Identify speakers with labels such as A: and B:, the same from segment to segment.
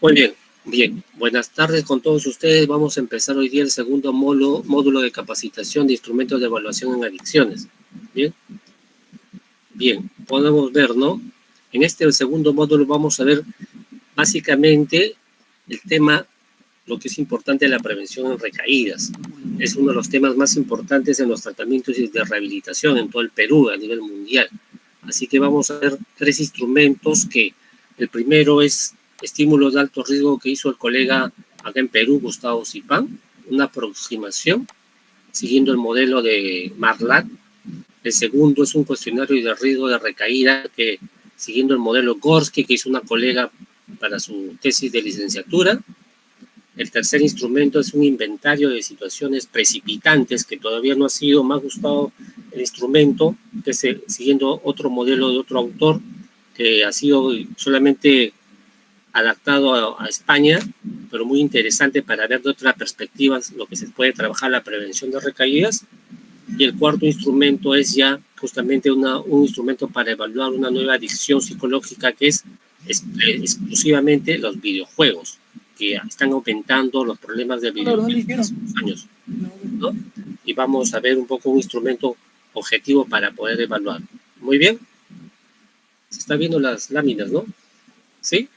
A: Muy bien, bien. Buenas tardes con todos ustedes. Vamos a empezar hoy día el segundo módulo de capacitación de instrumentos de evaluación en adicciones. Bien, bien, podemos ver, ¿no? En este segundo módulo vamos a ver básicamente el tema, lo que es importante, la prevención en recaídas. Es uno de los temas más importantes en los tratamientos de rehabilitación en todo el Perú a nivel mundial. Así que vamos a ver 3 instrumentos que el primero es estímulos de alto riesgo que hizo el colega acá en Perú, Gustavo Zipán, una aproximación siguiendo el modelo de Marlat. El segundo es un cuestionario de riesgo de recaída que siguiendo el modelo Gorski que hizo una colega para su tesis de licenciatura. El tercer instrumento es un inventario de situaciones precipitantes que todavía no ha sido. Me ha gustado el instrumento, que es siguiendo otro modelo de otro autor que ha sido solamente adaptado a España, pero muy interesante para ver de otras perspectivas lo que se puede trabajar la prevención de recaídas. Y el cuarto instrumento es ya justamente un instrumento para evaluar una nueva adicción psicológica que es exclusivamente los videojuegos, que están aumentando los problemas de videojuegos en los años, ¿no? Y vamos a ver un poco un instrumento objetivo para poder evaluar. Muy bien. Se están viendo las láminas, ¿no? ¿Sí?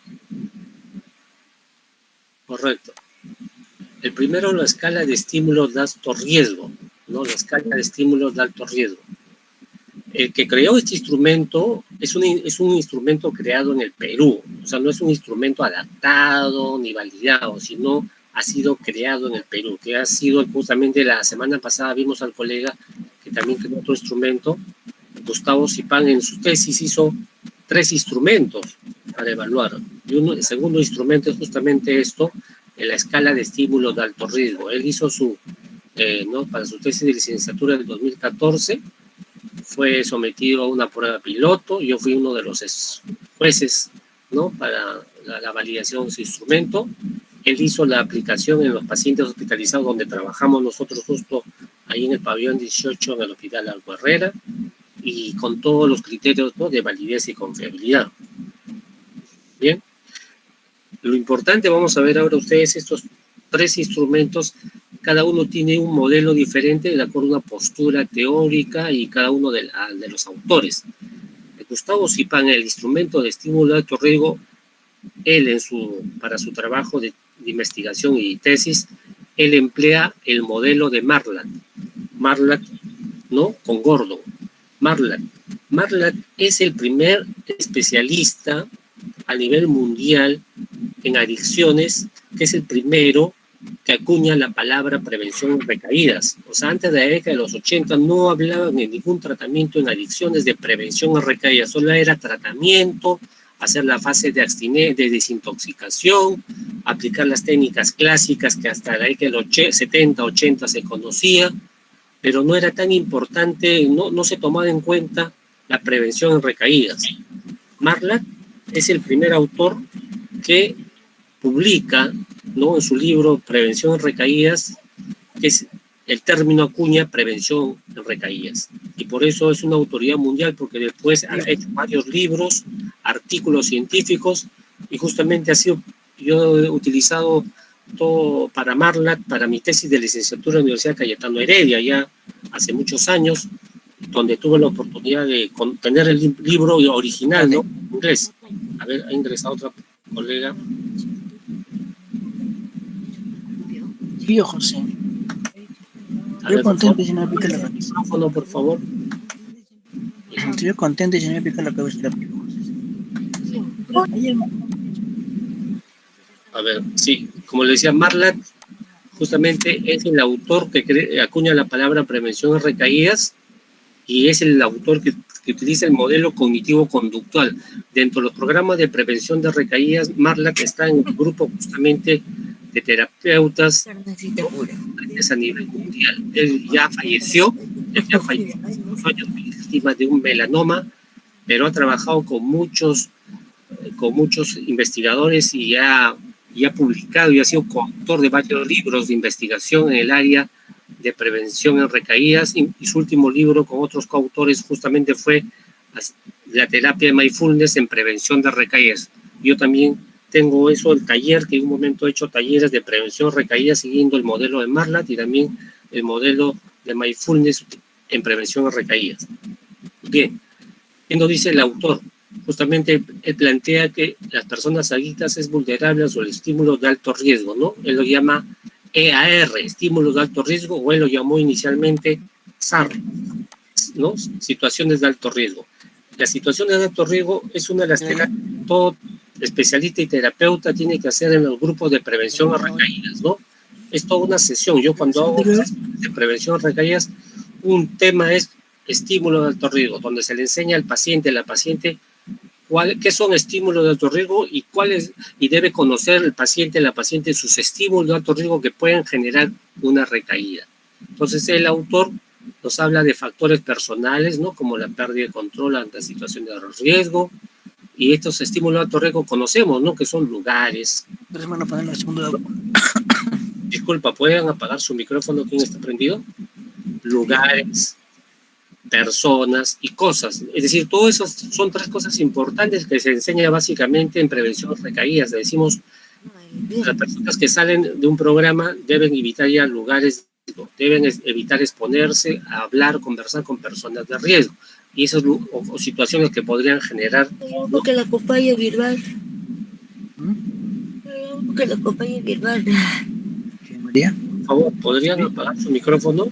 A: Correcto. El primero, la escala de estímulos de alto riesgo, ¿no? La escala de estímulos de alto riesgo. El que creó este instrumento es un instrumento creado en el Perú, o sea, no es un instrumento adaptado ni validado, sino ha sido creado en el Perú, que ha sido justamente la semana pasada vimos al colega que también creó otro instrumento, Gustavo Zipán, en su tesis hizo 3 instrumentos para evaluar. Y el segundo instrumento es justamente esto, en la escala de estímulos de alto riesgo. Él hizo ¿no? Para su tesis de licenciatura en 2014, fue sometido a una prueba piloto. Yo fui uno de los jueces, ¿no? Para la validación de su instrumento. Él hizo la aplicación en los pacientes hospitalizados donde trabajamos nosotros justo ahí en el pabellón 18 en el Hospital Alco Herrera, y con todos los criterios, ¿no? De validez y confiabilidad. Bien. Lo importante, vamos a ver ahora ustedes estos 3 instrumentos, cada uno tiene un modelo diferente de acuerdo a una postura teórica y cada uno de los autores. Gustavo Zipán, el instrumento de estímulo de alto riesgo, él para su trabajo de investigación y tesis, él emplea el modelo de Marlat, ¿no? Con Gordon. Marlat es el primer especialista a nivel mundial en adicciones, que es el primero que acuña la palabra prevención en recaídas. O sea, antes de la década de los 80 no hablaban de ningún tratamiento en adicciones de prevención en recaídas, solo era tratamiento, hacer la fase de abstinencia, de desintoxicación, aplicar las técnicas clásicas que hasta la década de los 70, 80 se conocía, pero no era tan importante, no se tomaba en cuenta la prevención en recaídas. Marlat es el primer autor que publica, ¿no? En su libro Prevención en Recaídas, que es el término acuña prevención en recaídas. Y por eso es una autoridad mundial, porque después ha hecho varios libros, artículos científicos, y justamente yo he utilizado todo para Marlat, para mi tesis de licenciatura en la Universidad Cayetano Heredia, ya hace muchos años, donde tuve la oportunidad de tener el libro original, ¿no? En inglés. A ver, ha ingresado otra colega.
B: Sí, José. Estoy contento si no me pica la cabeza.
A: Micrófono, por favor.
B: Estoy contento si no me pica la cabeza.
A: A ver, sí, como le decía, Marlat justamente es el autor que acuña la palabra prevención de recaídas, y es el autor que utiliza el modelo cognitivo-conductual. Dentro de los programas de prevención de recaídas, Marlat está en el grupo justamente de terapeutas a nivel mundial. Él ya falleció hace unos años, víctima de un melanoma, pero ha trabajado con muchos investigadores y ha publicado y ha sido coautor de varios libros de investigación en el área de prevención en recaídas, y su último libro con otros coautores justamente fue la terapia de mindfulness en prevención de recaídas. Yo también tengo eso, el taller, que en un momento he hecho talleres de prevención recaída siguiendo el modelo de Marlat y también el modelo de Mindfulness en prevención de recaídas. Bien, ¿qué nos dice el autor? Justamente él plantea que las personas adictas es vulnerable a los estímulos de alto riesgo, ¿no? Él lo llama EAR, estímulos de alto riesgo, o él lo llamó inicialmente SAR, ¿no? Situaciones de alto riesgo. La situación de alto riesgo es una de las que todo especialista y terapeuta tiene que hacer en los grupos de prevención a recaídas, ¿no? Es toda una sesión. Yo cuando hago de prevención a recaídas, un tema es estímulo de alto riesgo, donde se le enseña al paciente, a la paciente, qué son estímulos de alto riesgo y cuáles, y debe conocer el paciente, la paciente, sus estímulos de alto riesgo que pueden generar una recaída. Entonces el autor nos habla de factores personales, ¿no? Como la pérdida de control ante situaciones de riesgo, y estos estímulos de alto riesgo conocemos, ¿no? Que son lugares. Disculpa, ¿pueden apagar su micrófono? ¿Quién está prendido? Lugares, personas y cosas. Es decir, todo eso son tres cosas importantes que se enseña básicamente en prevención de recaídas. Le decimos, las personas que salen de un programa deben evitar ya lugares, deben evitar exponerse a hablar, conversar con personas de riesgo. Y esas o situaciones que podrían generar...
C: Que la acompañe Virval. Que la acompañe Virval.
B: María.
A: Por favor, ¿podrían apagar su micrófono?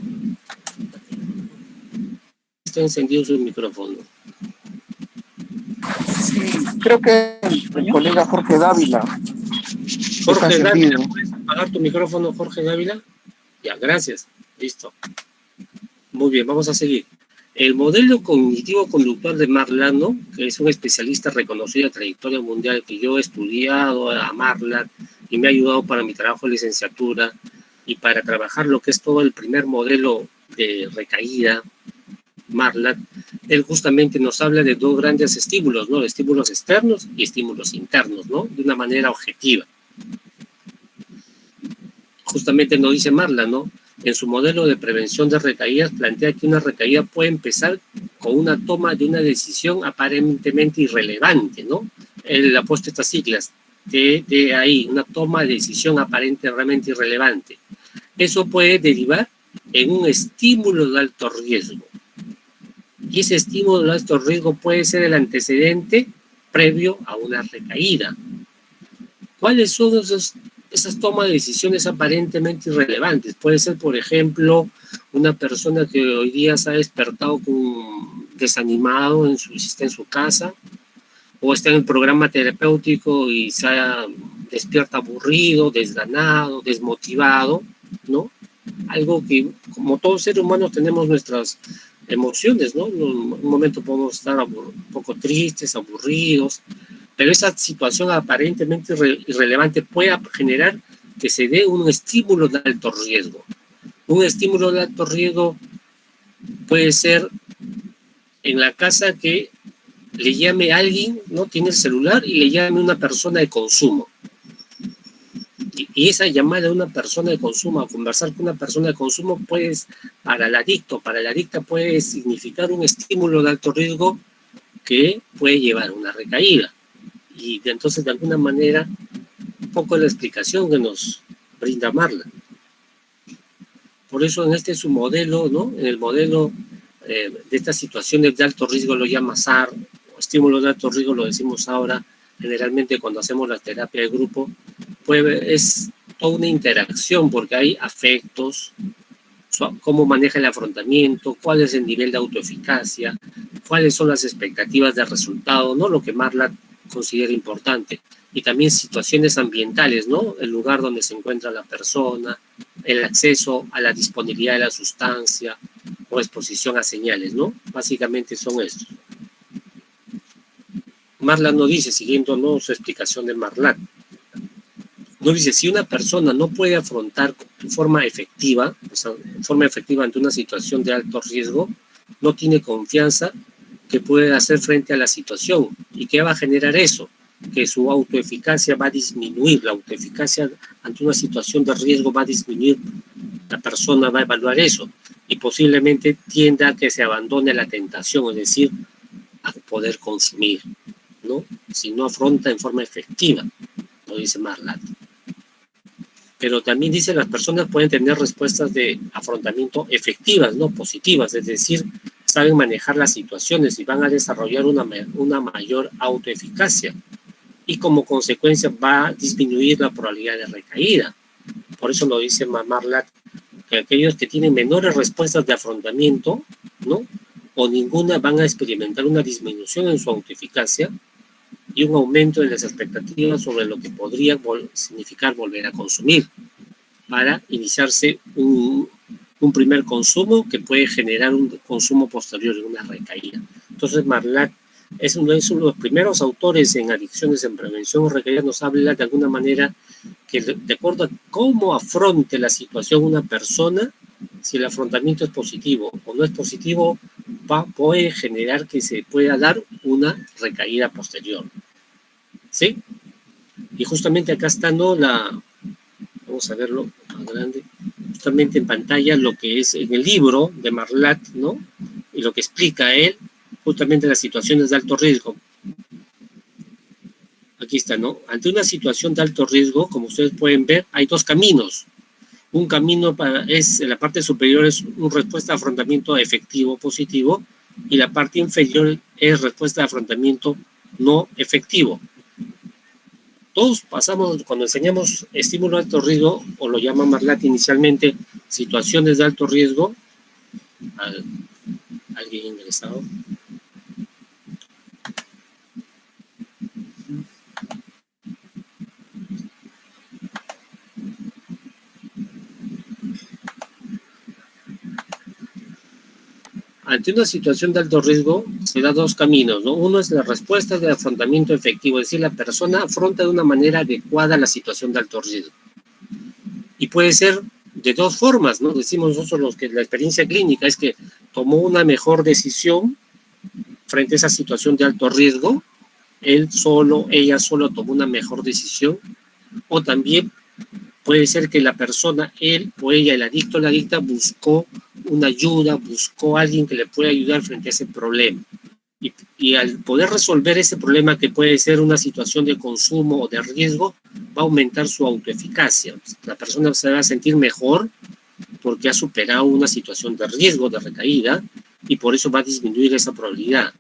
A: Está encendido su micrófono.
D: Sí, creo que el colega Jorge Dávila.
A: Jorge Dávila, ¿puedes apagar tu micrófono, Jorge Dávila? Ya, gracias. Listo. Muy bien, vamos a seguir. El modelo cognitivo-conductual de Marlat, ¿no? Que es un especialista reconocido de trayectoria mundial, que yo he estudiado a Marlat y me ha ayudado para mi trabajo de licenciatura y para trabajar lo que es todo el primer modelo de recaída, Marlat. Él justamente nos habla de dos grandes estímulos, ¿no? Estímulos externos y estímulos internos, ¿no? De una manera objetiva. Justamente nos dice Marlat, ¿no? En su modelo de prevención de recaídas plantea que una recaída puede empezar con una toma de una decisión aparentemente irrelevante, ¿no? Él ha puesto estas siglas de ahí, una toma de decisión aparentemente irrelevante. Eso puede derivar en un estímulo de alto riesgo. Y ese estímulo de alto riesgo puede ser el antecedente previo a una recaída. ¿Cuáles son esas tomas de decisiones aparentemente irrelevantes? Puede ser, por ejemplo, una persona que hoy día se ha despertado desanimado, está en su casa, o está en el programa terapéutico y despierta aburrido, desganado, desmotivado, ¿no? Algo que, como todos seres humanos, tenemos nuestras emociones, ¿no? En un momento podemos estar un poco tristes, aburridos, pero esa situación aparentemente irrelevante puede generar que se dé un estímulo de alto riesgo. Un estímulo de alto riesgo puede ser en la casa que le llame a alguien, ¿no? Tiene el celular y le llame a una persona de consumo. Y esa llamada a una persona de consumo, a conversar con una persona de consumo, pues para el adicto, para la adicta puede significar un estímulo de alto riesgo que puede llevar a una recaída. Y entonces, de alguna manera, un poco la explicación que nos brinda Marlat. Por eso en este es su modelo, ¿no? En el modelo de estas situaciones de alto riesgo lo llama SAR, o estímulos de alto riesgo lo decimos ahora, generalmente cuando hacemos la terapia de grupo, pues es toda una interacción porque hay afectos, cómo maneja el afrontamiento, cuál es el nivel de autoeficacia, cuáles son las expectativas de resultado, ¿no? Lo que Marlat considera importante. Y también situaciones ambientales, ¿no? El lugar donde se encuentra la persona, el acceso a la disponibilidad de la sustancia o exposición a señales, ¿no? Básicamente son estos. Marlat nos dice, siguiendo, ¿no?, su explicación de Marlat, nos dice, si una persona no puede afrontar de forma efectiva, o sea, de forma efectiva ante una situación de alto riesgo, no tiene confianza que puede hacer frente a la situación. ¿Y qué va a generar eso? Que su autoeficacia va a disminuir, la autoeficacia ante una situación de riesgo va a disminuir, la persona va a evaluar eso y posiblemente tienda a que se abandone la tentación, es decir, a poder consumir, ¿no? Si no afronta en forma efectiva. lo dice Marlatt. Pero también dice las personas pueden tener respuestas de afrontamiento efectivas, no positivas, es decir, saben manejar las situaciones y van a desarrollar una mayor autoeficacia y como consecuencia va a disminuir la probabilidad de recaída. Por eso lo dice Marlatt, que aquellos que tienen menores respuestas de afrontamiento, ¿no?, o ninguna, van a experimentar una disminución en su autoeficacia y un aumento en las expectativas sobre lo que podría significar volver a consumir para iniciarse un primer consumo que puede generar un consumo posterior y una recaída. Entonces Marlatt es uno de los primeros autores en adicciones en prevención o recaída, nos habla de alguna manera que de acuerdo a cómo afronte la situación una persona, si el afrontamiento es positivo o no es positivo, puede generar que se pueda dar una recaída posterior. ¿Sí? Y justamente acá está, ¿no?, vamos a verlo más grande, justamente en pantalla lo que es en el libro de Marlatt, ¿no?, y lo que explica él, justamente las situaciones de alto riesgo. Aquí está, ¿no? Ante una situación de alto riesgo, como ustedes pueden ver, hay dos caminos. Un camino en la parte superior es una respuesta de afrontamiento efectivo, positivo, y la parte inferior es respuesta de afrontamiento no efectivo. Todos pasamos, cuando enseñamos estímulo de alto riesgo, o lo llama Marlatt inicialmente, situaciones de alto riesgo, ¿alguien ingresado? Ante una situación de alto riesgo se da dos caminos, ¿no? Uno es la respuesta de afrontamiento efectivo, es decir, la persona afronta de una manera adecuada la situación de alto riesgo. Y puede ser de dos formas, ¿no? Decimos nosotros los que la experiencia clínica es que tomó una mejor decisión frente a esa situación de alto riesgo, ella solo tomó una mejor decisión, o también puede ser que la persona, él o ella, el adicto o la adicta, buscó una ayuda, buscó a alguien que le pueda ayudar frente a ese problema. Y al poder resolver ese problema, que puede ser una situación de consumo o de riesgo, va a aumentar su autoeficacia. La persona se va a sentir mejor porque ha superado una situación de riesgo, de recaída, y por eso va a disminuir esa probabilidad.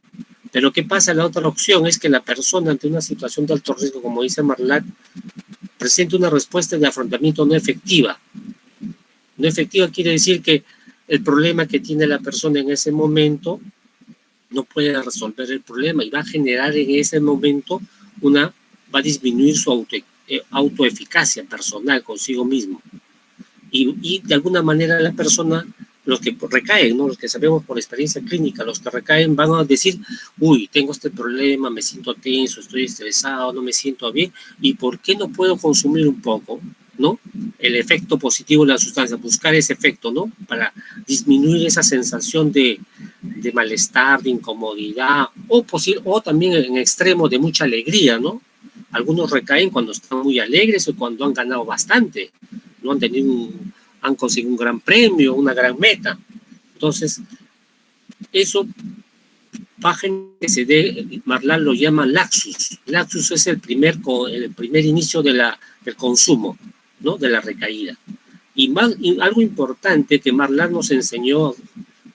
A: Pero ¿qué pasa? La otra opción es que la persona ante una situación de alto riesgo, como dice Marlatt, presenta una respuesta de afrontamiento no efectiva. No efectiva quiere decir que el problema que tiene la persona en ese momento no puede resolver el problema y va a generar en ese momento va a disminuir su autoeficacia personal consigo mismo. Y de alguna manera la persona, los que recaen, ¿no?, los que sabemos por experiencia clínica, los que recaen van a decir, uy, tengo este problema, me siento tenso, estoy estresado, no me siento bien, ¿y por qué no puedo consumir un poco? ¿No? El efecto positivo de la sustancia, buscar ese efecto, ¿no?, para disminuir esa sensación de malestar, de incomodidad, o también en extremo de mucha alegría, ¿no? Algunos recaen cuando están muy alegres o cuando han ganado bastante, no han conseguido un gran premio, una gran meta. Entonces, eso Marlatt lo llama laxus. Laxus es el primer inicio del consumo, ¿no?, de la recaída. Y algo importante que Marlatt nos enseñó,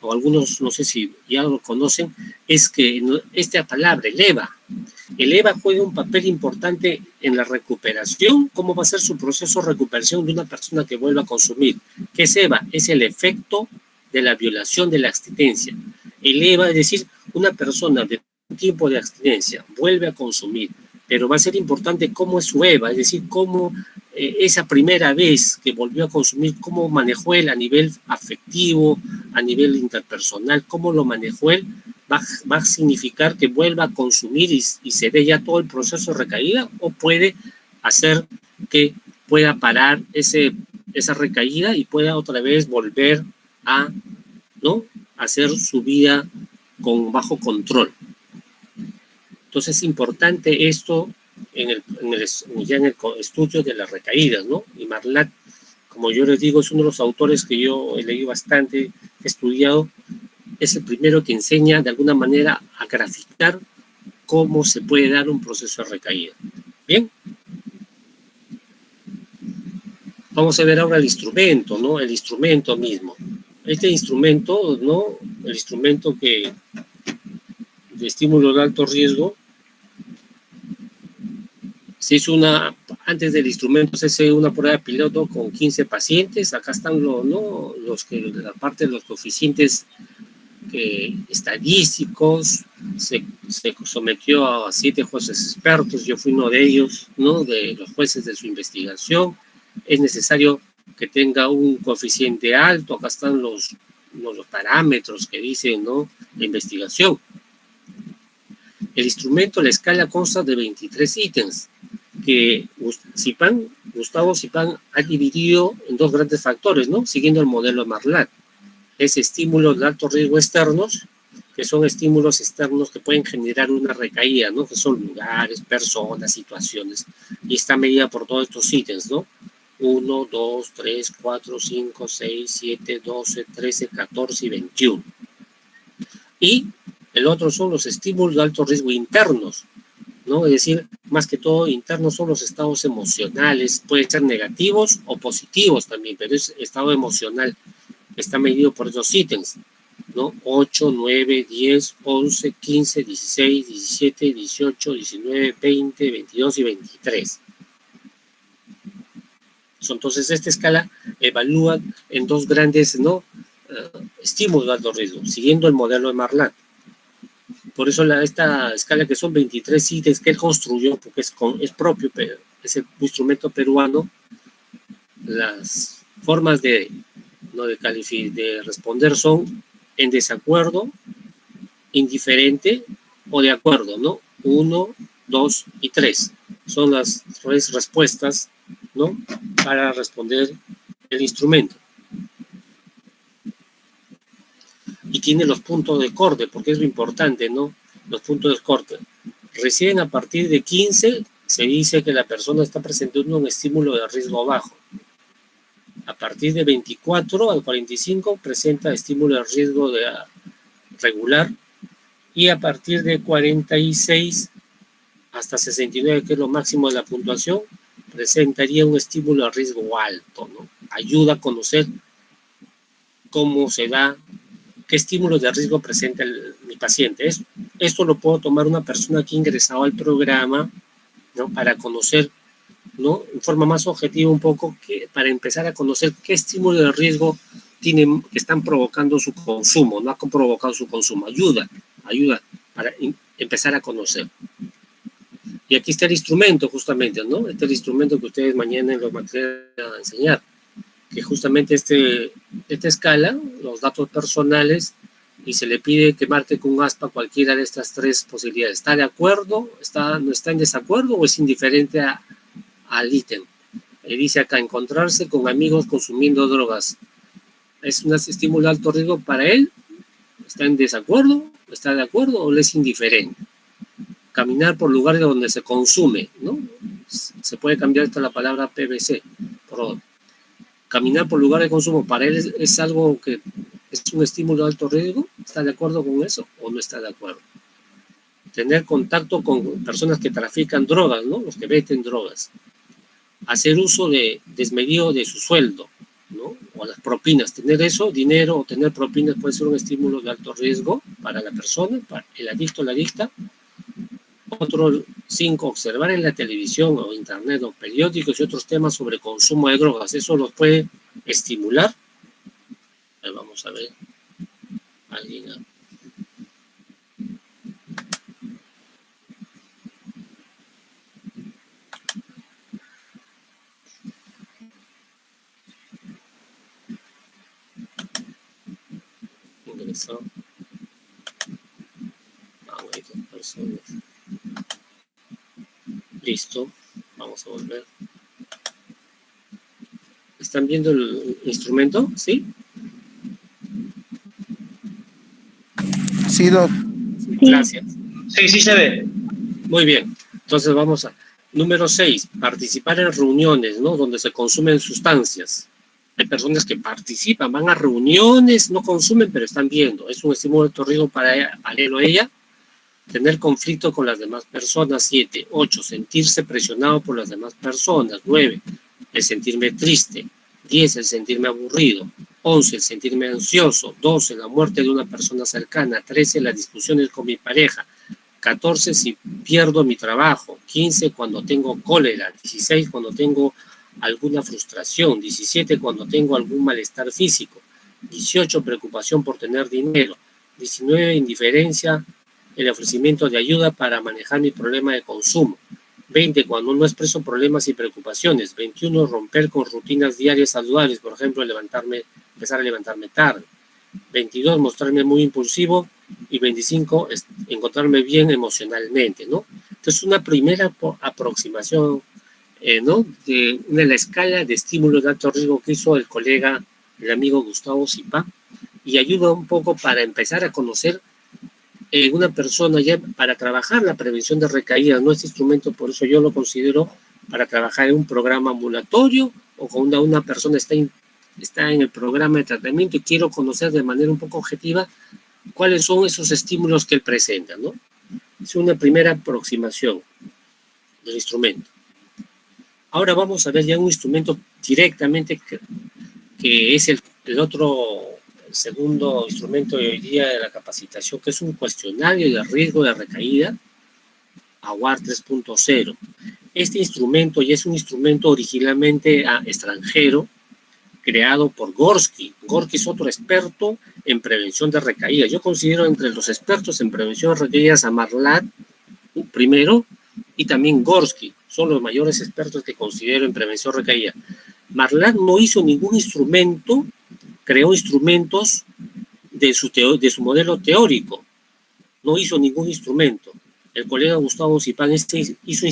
A: o algunos no sé si ya lo conocen, es que esta palabra, el EVA juega un papel importante en la recuperación. ¿Cómo va a ser su proceso de recuperación de una persona que vuelva a consumir? ¿Qué es EVA? Es el efecto de la violación de la abstinencia. El EVA, es decir, una persona de un tiempo de abstinencia vuelve a consumir, pero va a ser importante cómo es su EVA, es decir, cómo esa primera vez que volvió a consumir, cómo manejó él a nivel afectivo, a nivel interpersonal, cómo lo manejó él, va a significar que vuelva a consumir y se dé ya todo el proceso de recaída, o puede hacer que pueda parar esa recaída y pueda otra vez volver a, ¿no?, hacer su vida bajo control. Entonces es importante esto ya en el estudio de las recaídas, ¿no? Y Marlatt, como yo les digo, es uno de los autores que yo he leído bastante, he estudiado, es el primero que enseña de alguna manera a graficar cómo se puede dar un proceso de recaída. ¿Bien? Vamos a ver ahora el instrumento, ¿no? El instrumento mismo. Este instrumento, ¿no? El instrumento de estímulo de alto riesgo, se hizo antes del instrumento se hizo una prueba piloto con 15 pacientes. Acá están la parte de los coeficientes estadísticos. Se sometió a 7 jueces expertos, yo fui uno de ellos, ¿no? De los jueces de su investigación. Es necesario que tenga un coeficiente alto. Acá están los parámetros que dicen, ¿no? La investigación. El instrumento, la escala consta de 23 ítems que Gustavo Zipán ha dividido en 2 grandes factores, ¿no? Siguiendo el modelo de Marlat. Es estímulos de alto riesgo externos, que son estímulos externos que pueden generar una recaída, ¿no? Que son lugares, personas, situaciones, y está medida por todos estos ítems, ¿no? 1, 2, 3, 4, 5, 6, 7, 12, 13, 14 y 21. Y el otro son los estímulos de alto riesgo internos, ¿no? Es decir, más que todo internos son los estados emocionales, pueden ser negativos o positivos también, pero es estado emocional, está medido por esos ítems, ¿no? 8, 9, 10, 11, 15, 16, 17, 18, 19, 20, 22 y 23. Entonces, esta escala evalúa en 2 grandes, ¿no? Estímulos de alto riesgo, siguiendo el modelo de Marlat. Por eso esta escala, que son 23 ítems que él construyó, porque es propio, es el instrumento peruano, las formas de responder son en desacuerdo, indiferente o de acuerdo, ¿no? 1, 2 y 3. Son las 3 respuestas, ¿no? Para responder el instrumento. Y tiene los puntos de corte, porque es lo importante, ¿no? Los puntos de corte. Recién a partir de 15 se dice que la persona está presentando un estímulo de riesgo bajo. A partir de 24 al 45 presenta estímulo de riesgo regular, y a partir de 46 hasta 69, que es lo máximo de la puntuación, presentaría un estímulo de riesgo alto, ¿no? Ayuda a conocer cómo se da, qué estímulos de riesgo presenta mi paciente. Esto lo puedo tomar una persona que ha ingresado al programa, ¿no? Para conocer, ¿no? En forma más objetiva un poco, para empezar a conocer qué estímulos de riesgo que están provocando su consumo, no han provocado su consumo. Ayuda para empezar a conocer. Y aquí está el instrumento, justamente, ¿no? Este es el instrumento que ustedes mañana en los materiales van a enseñar, que justamente esta escala, los datos personales, y se le pide que marque con un aspa cualquiera de estas 3 posibilidades. ¿Está de acuerdo? ¿No está en desacuerdo? ¿O es indiferente al ítem? Dice acá, encontrarse con amigos consumiendo drogas. ¿Es un estímulo de alto riesgo para él? ¿Está en desacuerdo? ¿Está de acuerdo o le es indiferente? Caminar por lugares donde se consume, ¿no? Se puede cambiar esta la palabra PVC. Caminar por lugares de consumo, ¿para él es algo que es un estímulo de alto riesgo? ¿Está de acuerdo con eso o no está de acuerdo? Tener contacto con personas que trafican drogas, ¿no? Los que venden drogas. Hacer uso desmedido de su sueldo, ¿no? O las propinas. Tener eso, dinero o tener propinas, puede ser un estímulo de alto riesgo para la persona, para el adicto o la adicta. Otro 5, observar en la televisión o internet o periódicos y otros temas sobre consumo de drogas. Eso los puede estimular. Vamos a ver. Alguien. Ingresó. Vamos a ir con personas. Listo, vamos a volver. ¿Están viendo el instrumento? ¿Sí?
D: Sí, Doc.
A: Gracias.
E: Sí se ve.
A: Muy bien, entonces vamos a... Número 6, participar en reuniones, ¿no? Donde se consumen sustancias. Hay personas que participan, van a reuniones, no consumen, pero están viendo. Es un estímulo de alto riesgo para él o ella. Tener conflicto con las demás personas. 7. 8. Sentirse presionado por las demás personas. 9. el sentirme triste. 10, el sentirme aburrido. 11, el sentirme ansioso. 12, la muerte de una persona cercana. 13, las discusiones con mi pareja. 14, si pierdo mi trabajo. 15, cuando tengo cólera. 16, cuando tengo alguna frustración. 17, cuando tengo algún malestar físico. 18, preocupación por tener dinero. 19, indiferencia, el ofrecimiento de ayuda para manejar mi problema de consumo. 20, cuando no expreso problemas y preocupaciones. 21, romper con rutinas diarias saludables, por ejemplo, empezar a levantarme tarde. 22, mostrarme muy impulsivo. Y 25, encontrarme bien emocionalmente, ¿no? Entonces, una primera aproximación, ¿no? De la escala de estímulos de alto riesgo que hizo el colega, el amigo Gustavo Zipá, y ayuda un poco para empezar a conocer una persona ya para trabajar la prevención de recaídas. No este instrumento, por eso yo lo considero para trabajar en un programa ambulatorio o cuando una persona está en el programa de tratamiento y quiero conocer de manera un poco objetiva cuáles son esos estímulos que él presenta, ¿no? Es una primera aproximación del instrumento. Ahora vamos a ver ya un instrumento directamente que es el segundo instrumento de hoy día de la capacitación, que es un cuestionario de riesgo de recaída, AWAR 3.0. Este instrumento ya es un instrumento originalmente extranjero, creado por Gorski. Gorski es otro experto en prevención de recaídas. Yo considero entre los expertos en prevención de recaídas a Marlatt primero y también Gorski. Son los mayores expertos que considero en prevención de recaídas. Marlatt no hizo ningún instrumento, creó instrumentos de su modelo teórico. No hizo ningún instrumento. El colega Gustavo Zipán hizo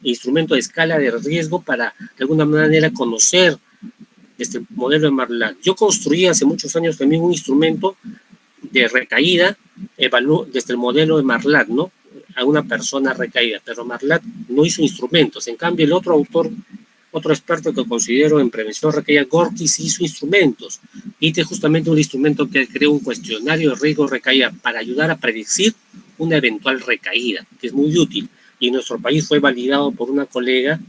A: instrumento de escala de riesgo para, de alguna manera, conocer este modelo de Marlatt. Yo construí hace muchos años también un instrumento de recaída desde el modelo de Marlatt, ¿no? A una persona recaída, pero Marlatt no hizo instrumentos. En cambio, el otro autor, otro experto que considero en prevención de recaída, Gorski, sí hizo instrumentos. Y este es justamente un instrumento que creó un cuestionario de riesgo de recaída para ayudar a predecir una eventual recaída, que es muy útil. Y en nuestro país fue validado por una colega,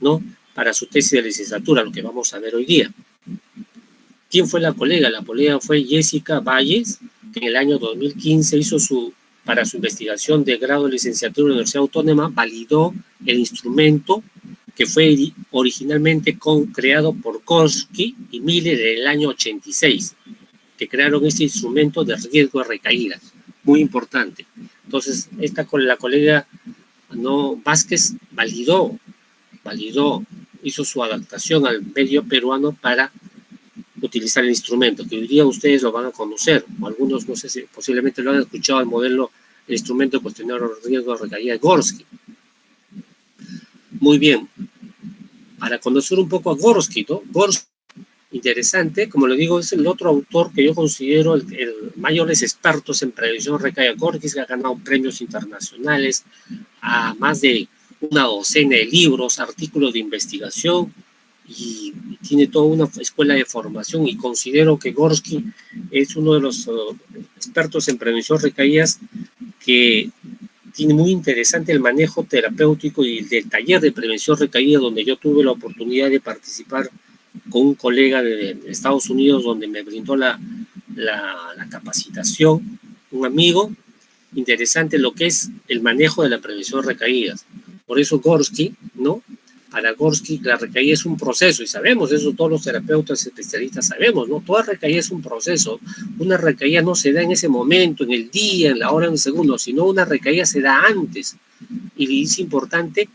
A: ¿no?, para su tesis de licenciatura, lo que vamos a ver hoy día. ¿Quién fue la colega? La colega fue Jessica Valles, que en el año 2015 para su investigación de grado de licenciatura en la Universidad Autónoma, validó el instrumento que fue originalmente creado por Gorski y Miller en el año 86, que crearon este instrumento de riesgo de recaída, muy importante. Entonces, la colega Vázquez validó, hizo su adaptación al medio peruano para utilizar el instrumento, que hoy día ustedes lo van a conocer, o algunos, no sé si posiblemente lo han escuchado, el instrumento de cuestionario de riesgo de recaída de Gorski. Muy bien, para conocer un poco a Gorski, ¿no? Gorski, interesante, como le digo, es el otro autor que yo considero el mayores expertos en prevención de recaída. Gorski, que ha ganado premios internacionales a más de una docena de libros, artículos de investigación, y tiene toda una escuela de formación, y considero que Gorski es uno de los expertos en prevención de recaídas que tiene muy interesante el manejo terapéutico y del taller de prevención de recaída, donde yo tuve la oportunidad de participar con un colega de Estados Unidos, donde me brindó la capacitación, un amigo. Interesante lo que es el manejo de la prevención de recaídas. Por eso Gorski, ¿no? Para Gorski la recaída es un proceso, y sabemos eso, todos los terapeutas especialistas sabemos, ¿no? Toda recaída es un proceso. Una recaída no se da en ese momento, en el día, en la hora, en el segundo, sino una recaída se da antes. Y es importante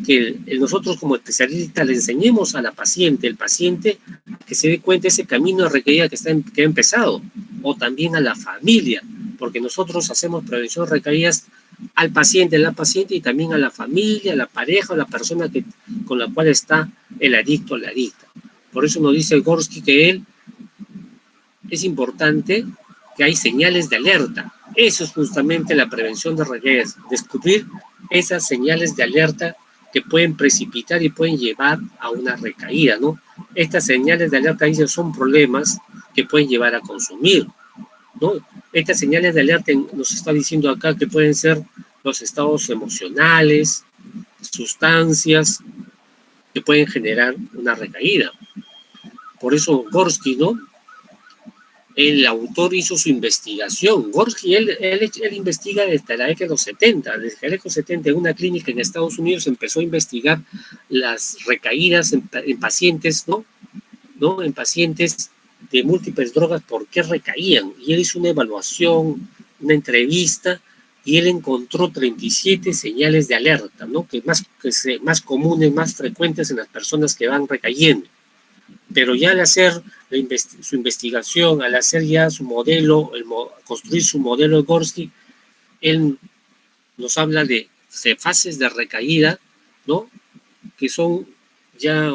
A: que nosotros como especialistas le enseñemos a la paciente, el paciente, que se dé cuenta de ese camino de recaída que ha empezado, o también a la familia, porque nosotros hacemos prevención de recaídas al paciente, la paciente, y también a la familia, a la pareja, a la persona con la cual está el adicto o la adicta. Por eso nos dice Gorski que es importante que hay señales de alerta. Eso es justamente la prevención de recaídas, descubrir esas señales de alerta que pueden precipitar y pueden llevar a una recaída, ¿no? Estas señales de alerta son problemas que pueden llevar a consumir, ¿no? Estas señales de alerta nos está diciendo acá que pueden ser los estados emocionales, sustancias que pueden generar una recaída. Por eso Gorski, ¿no? El autor hizo su investigación. Gorski, él investiga desde la década de los 70. Desde la década de los 70, en una clínica en Estados Unidos empezó a investigar las recaídas en pacientes, ¿no? En pacientes de múltiples drogas, ¿por qué recaían? Y él hizo una evaluación, una entrevista, y él encontró 37 señales de alerta, ¿no? Que más comunes, más frecuentes en las personas que van recayendo. Pero ya al hacer su investigación, al hacer ya su modelo, construir su modelo de Gorski, él nos habla de fases de recaída, ¿no? Que son ya,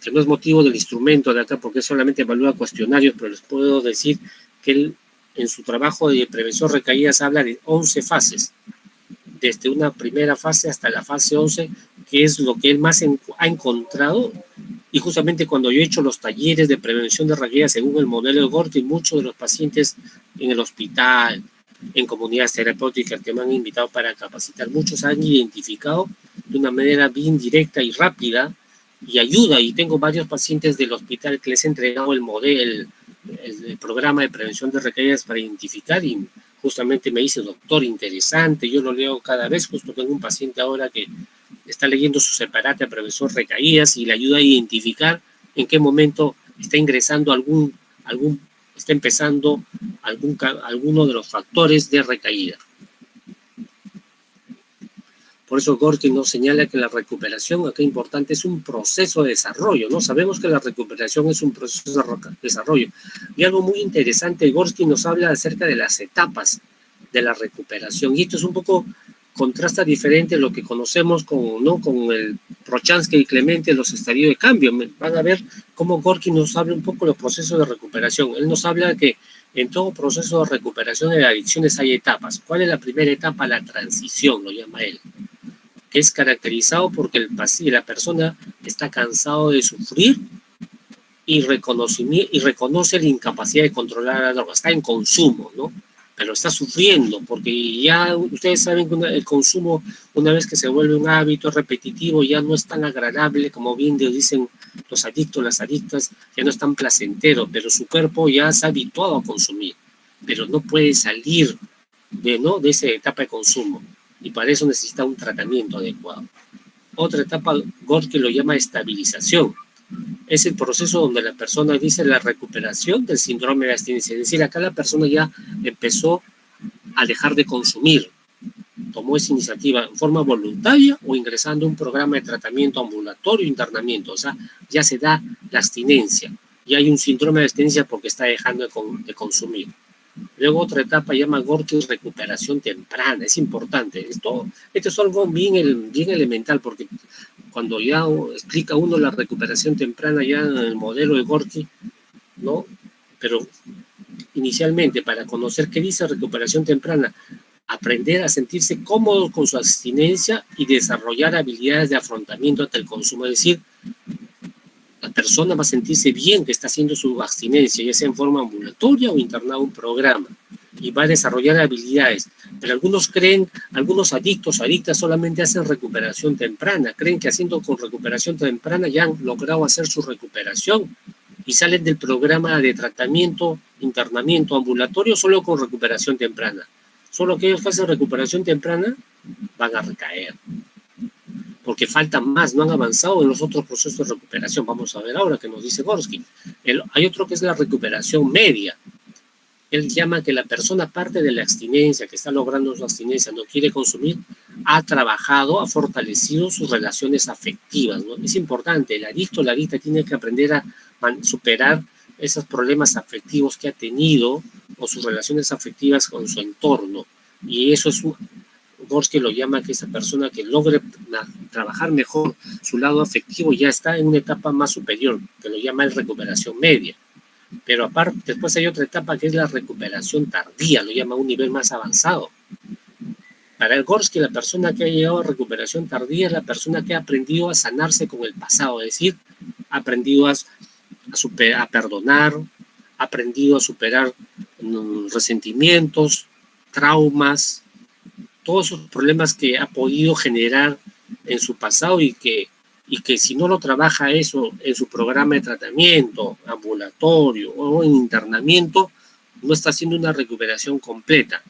A: que no es motivo del instrumento de acá, porque solamente evalúa cuestionarios, pero les puedo decir que él, en su trabajo de prevención de recaídas, habla de 11 fases, desde una primera fase hasta la fase 11, que es lo que él más ha encontrado. Y justamente cuando yo he hecho los talleres de prevención de recaídas según el modelo de Gorski, muchos de los pacientes en el hospital, en comunidades terapéuticas que me han invitado para capacitar, muchos han identificado de una manera bien directa y rápida y ayuda. Y tengo varios pacientes del hospital que les he entregado el modelo, el programa de prevención de recaídas para identificar, y justamente me dice, doctor, interesante, yo lo leo cada vez. Justo tengo un paciente ahora que está leyendo su separata de prevención de recaídas y le ayuda a identificar en qué momento está ingresando está empezando alguno de los factores de recaída. Por eso Gorski nos señala que la recuperación, acá importante, es un proceso de desarrollo, ¿no? Sabemos que la recuperación es un proceso de desarrollo. Y algo muy interesante, Gorski nos habla acerca de las etapas de la recuperación. Y esto es un poco, contrasta diferente a lo que conocemos con el Prochansky y Clemente, los estadios de cambio. Van a ver cómo Gorski nos habla un poco de los procesos de recuperación. Él nos habla que en todo proceso de recuperación de adicciones hay etapas. ¿Cuál es la primera etapa? La transición, lo llama él, que es caracterizado porque la persona está cansado de sufrir y reconoce la incapacidad de controlar la droga. Está en consumo, ¿no? Pero está sufriendo, porque ya ustedes saben que el consumo, una vez que se vuelve un hábito repetitivo, ya no es tan agradable, como bien dicen los adictos, las adictas, ya no es tan placentero, pero su cuerpo ya se ha habituado a consumir, pero no puede salir de esa etapa de consumo, y para eso necesita un tratamiento adecuado. Otra etapa, Gorski lo llama estabilización. Es el proceso donde la persona dice la recuperación del síndrome de abstinencia. Es decir, acá la persona ya empezó a dejar de consumir, tomó esa iniciativa en forma voluntaria o ingresando a un programa de tratamiento ambulatorio, internamiento. O sea, ya se da la abstinencia. Ya hay un síndrome de abstinencia porque está dejando de consumir. Luego otra etapa llama Gorski recuperación temprana. Es importante. Esto es algo bien elemental, porque cuando ya explica uno la recuperación temprana ya en el modelo de Gorski, ¿no? Pero inicialmente, para conocer qué dice recuperación temprana, aprender a sentirse cómodo con su abstinencia y desarrollar habilidades de afrontamiento ante el consumo. Es decir, la persona va a sentirse bien que está haciendo su abstinencia, ya sea en forma ambulatoria o internado en un programa, y va a desarrollar habilidades. Pero algunos adictos o adictas solamente hacen recuperación temprana, creen que haciendo con recuperación temprana ya han logrado hacer su recuperación y salen del programa de tratamiento, internamiento ambulatorio solo con recuperación temprana. Solo aquellos que hacen recuperación temprana van a recaer, porque faltan más, no han avanzado en los otros procesos de recuperación. Vamos a ver ahora qué nos dice Gorski. Hay otro que es la recuperación media. Él llama que la persona, parte de la abstinencia, que está logrando su abstinencia, no quiere consumir, ha trabajado, ha fortalecido sus relaciones afectivas, ¿no? Es importante, el adicto o la adicta tiene que aprender a superar esos problemas afectivos que ha tenido o sus relaciones afectivas con su entorno. Y eso es Gorski lo llama que esa persona que logre trabajar mejor su lado afectivo ya está en una etapa más superior, que lo llama el recuperación media. Pero aparte, después hay otra etapa que es la recuperación tardía, lo llama un nivel más avanzado. Para el Gorski, la persona que ha llegado a recuperación tardía es la persona que ha aprendido a sanarse con el pasado, es decir, ha aprendido a perdonar, ha aprendido a superar resentimientos, traumas, todos esos problemas que ha podido generar en su pasado y y que si no lo trabaja eso en su programa de tratamiento, ambulatorio o en internamiento, no está haciendo una recuperación completa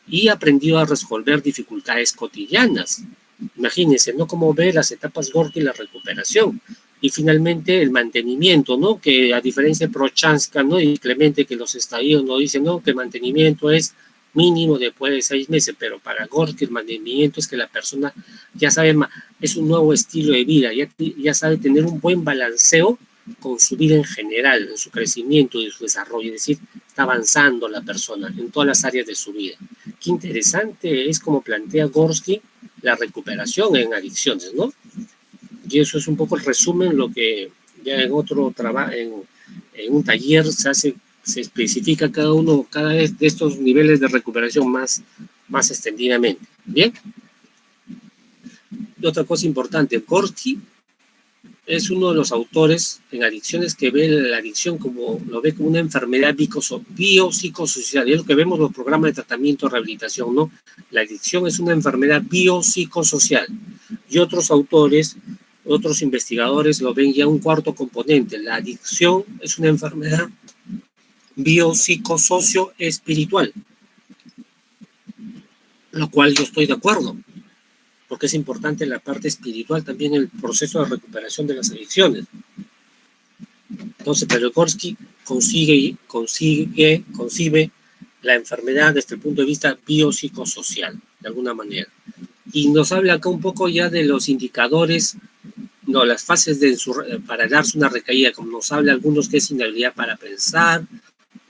A: y ha aprendido a resolver dificultades cotidianas. Imagínense, ¿no? Cómo ve las etapas Gorky y la recuperación. Y finalmente el mantenimiento, ¿no? Que a diferencia de Prochanska, ¿no? Y Clemente, que los estadios nos dicen, ¿no? Que el mantenimiento es mínimo después de 6 meses, pero para Gorky el mantenimiento es que la persona ya sabe, es un nuevo estilo de vida, ya sabe tener un buen balanceo con su vida en general, en su crecimiento y su desarrollo, es decir, está avanzando la persona en todas las áreas de su vida. Qué interesante es como plantea Gorky la recuperación en adicciones, ¿no? Y eso es un poco el resumen, lo que ya en otro trabajo, en un taller se especifica cada vez de estos niveles de recuperación más extendidamente. ¿Bien? Y otra cosa importante, Gorky es uno de los autores en adicciones que ve la adicción lo ve como una enfermedad biopsicosocial. Y es lo que vemos en los programas de tratamiento y rehabilitación, ¿no? La adicción es una enfermedad biopsicosocial. Y otros autores, otros investigadores lo ven ya un cuarto componente. La adicción es una enfermedad biopsicosocio-espiritual. Lo cual yo estoy de acuerdo, porque es importante la parte espiritual también en el proceso de recuperación de las adicciones. Entonces, Gorky concibe la enfermedad desde el punto de vista biopsicosocial, de alguna manera. Y nos habla acá un poco ya de los indicadores, no, las fases para darse una recaída, como nos habla algunos que es inhabilidad para pensar,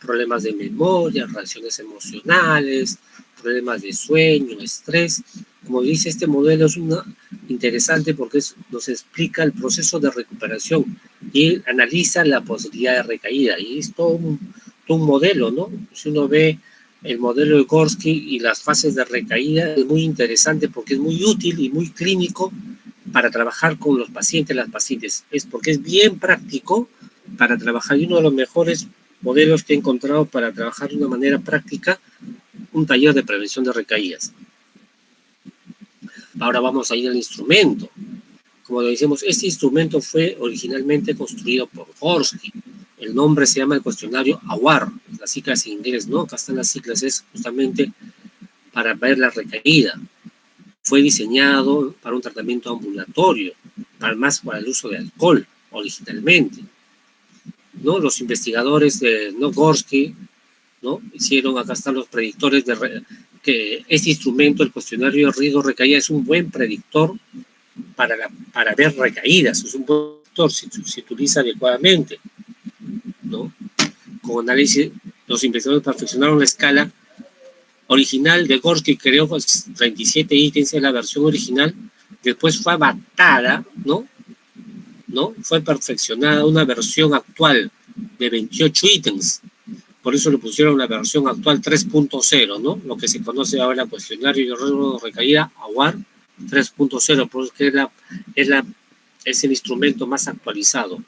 A: problemas de memoria, reacciones emocionales, problemas de sueño, estrés. Como dice, este modelo es interesante porque nos explica el proceso de recuperación y analiza la posibilidad de recaída. Y es todo un modelo, ¿no? Si uno ve el modelo de Gorky y las fases de recaída, es muy interesante porque es muy útil y muy clínico para trabajar con los pacientes, las pacientes. Es porque es bien práctico para trabajar, y uno de los mejores modelos que he encontrado para trabajar de una manera práctica un taller de prevención de recaídas. Ahora vamos a ir al instrumento. Como lo decimos, este instrumento fue originalmente construido por Gorky. El nombre se llama el cuestionario AWAR, las siglas en inglés, ¿no? Acá están las siglas, es justamente para ver la recaída. Fue diseñado para un tratamiento ambulatorio, para el uso de alcohol, originalmente, ¿no? Los investigadores de Gorky, ¿no? Acá están los predictores que este instrumento, el cuestionario de riesgo de recaída, es un buen predictor para ver recaídas, es un buen predictor si se utiliza adecuadamente, ¿no? Con análisis, los investigadores perfeccionaron la escala original de Gorky, creó 37 ítems en la versión original, después fue adaptada, ¿no? Fue perfeccionada una versión actual de 28 ítems. Por eso le pusieron la versión actual 3.0, ¿no? Lo que se conoce ahora cuestionario de riesgo de recaída, AWAR 3.0, porque es el instrumento más actualizado.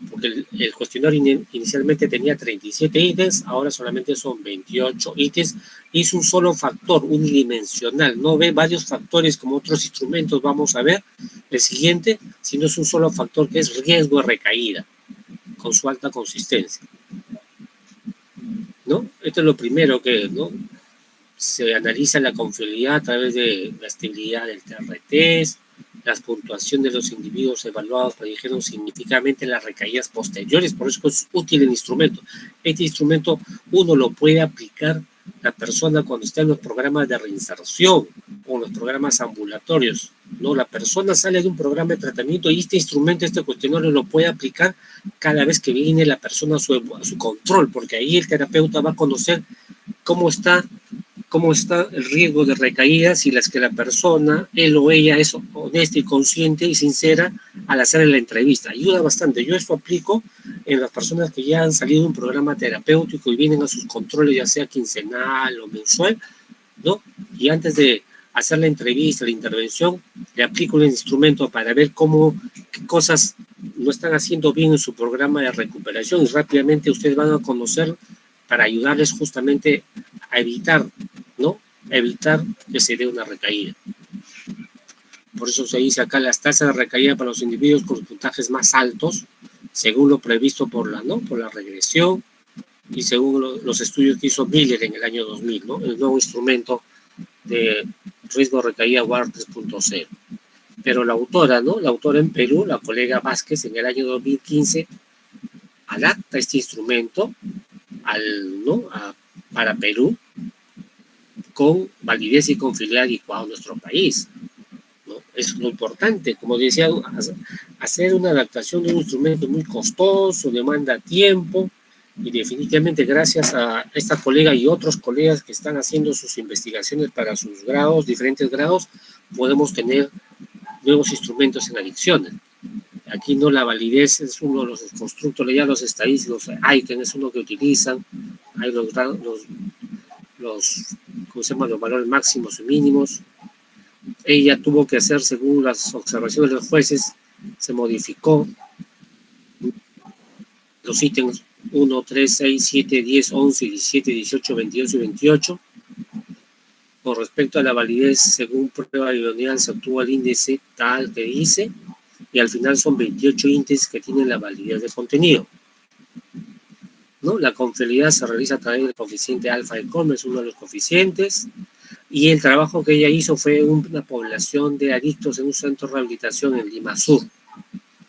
A: Porque el cuestionario inicialmente tenía 37 ítems, ahora solamente son 28 ítems, y es un solo factor, unidimensional, no ve varios factores como otros instrumentos, vamos a ver el siguiente, sino es un solo factor que es riesgo de recaída, con su alta consistencia, ¿no? Esto es lo primero que, ¿no? Se analiza la confiabilidad a través de la estabilidad del TRT, las puntuaciones de los individuos evaluados predijeron significativamente las recaídas posteriores, por eso es útil el instrumento. Este instrumento uno lo puede aplicar la persona cuando está en los programas de reinserción o en los programas ambulatorios, ¿no? La persona sale de un programa de tratamiento y este instrumento, este cuestionario lo puede aplicar cada vez que viene la persona a su control, porque ahí el terapeuta va a conocer cómo está el riesgo de recaídas y las que la persona, él o ella, es honesta y consciente y sincera al hacer la entrevista. Ayuda bastante. Yo esto aplico en las personas que ya han salido de un programa terapéutico y vienen a sus controles, ya sea quincenal o mensual, ¿no? Y antes de hacer la entrevista, la intervención, le aplico el instrumento para ver qué cosas no están haciendo bien en su programa de recuperación y rápidamente ustedes van a conocer para ayudarles justamente a evitar, ¿no? Evitar que se dé una recaída. por eso se dice acá las tasas de recaída para los individuos con los puntajes más altos, según lo previsto por la regresión y según los estudios que hizo Miller en el año 2000, ¿no? El nuevo instrumento de riesgo de recaída WAR 3.0. Pero la autora, ¿no? La autora en Perú, la colega Vázquez, en el año 2015, adapta este instrumento para Perú con validez y confiabilidad adecuada a nuestro país, ¿no? Es lo importante, como decía, hacer una adaptación de un instrumento muy costoso, demanda tiempo, y definitivamente gracias a esta colega y otros colegas que están haciendo sus investigaciones para sus grados, diferentes grados, podemos tener nuevos instrumentos en adicciones. Aquí no, la validez es uno de los constructos, ya los estadísticos, ICANN es uno que utilizan, hay los ¿cómo se llama?, los valores máximos y mínimos. Ella tuvo que hacer, según las observaciones de los jueces, se modificó los ítems 1, 3, 6, 7, 10, 11, 17, 18, 22 y 28. Con respecto a la validez, según prueba de idoneidad, se obtuvo el índice tal que dice, y al final son 28 índices que tienen la validez de contenido, ¿no? La confiabilidad se realiza a través del coeficiente alfa de Coleman, es uno de los coeficientes, y el trabajo que ella hizo fue una población de adictos en un centro de rehabilitación en Lima Sur,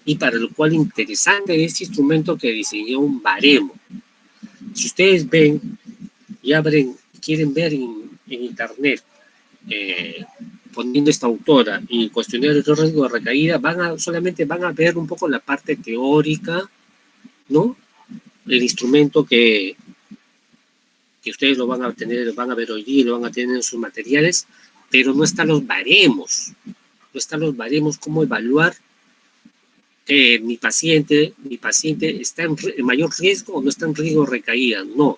A: y para lo cual interesante de este instrumento que diseñó un baremo. Si ustedes ven y quieren ver en internet, poniendo esta autora y cuestionario de riesgo de recaída, solamente van a ver un poco la parte teórica, ¿no? El instrumento que ustedes lo van a ver hoy día y lo van a tener en sus materiales, pero no están los baremos, cómo evaluar que mi paciente está en mayor riesgo o no está en riesgo de recaída, no.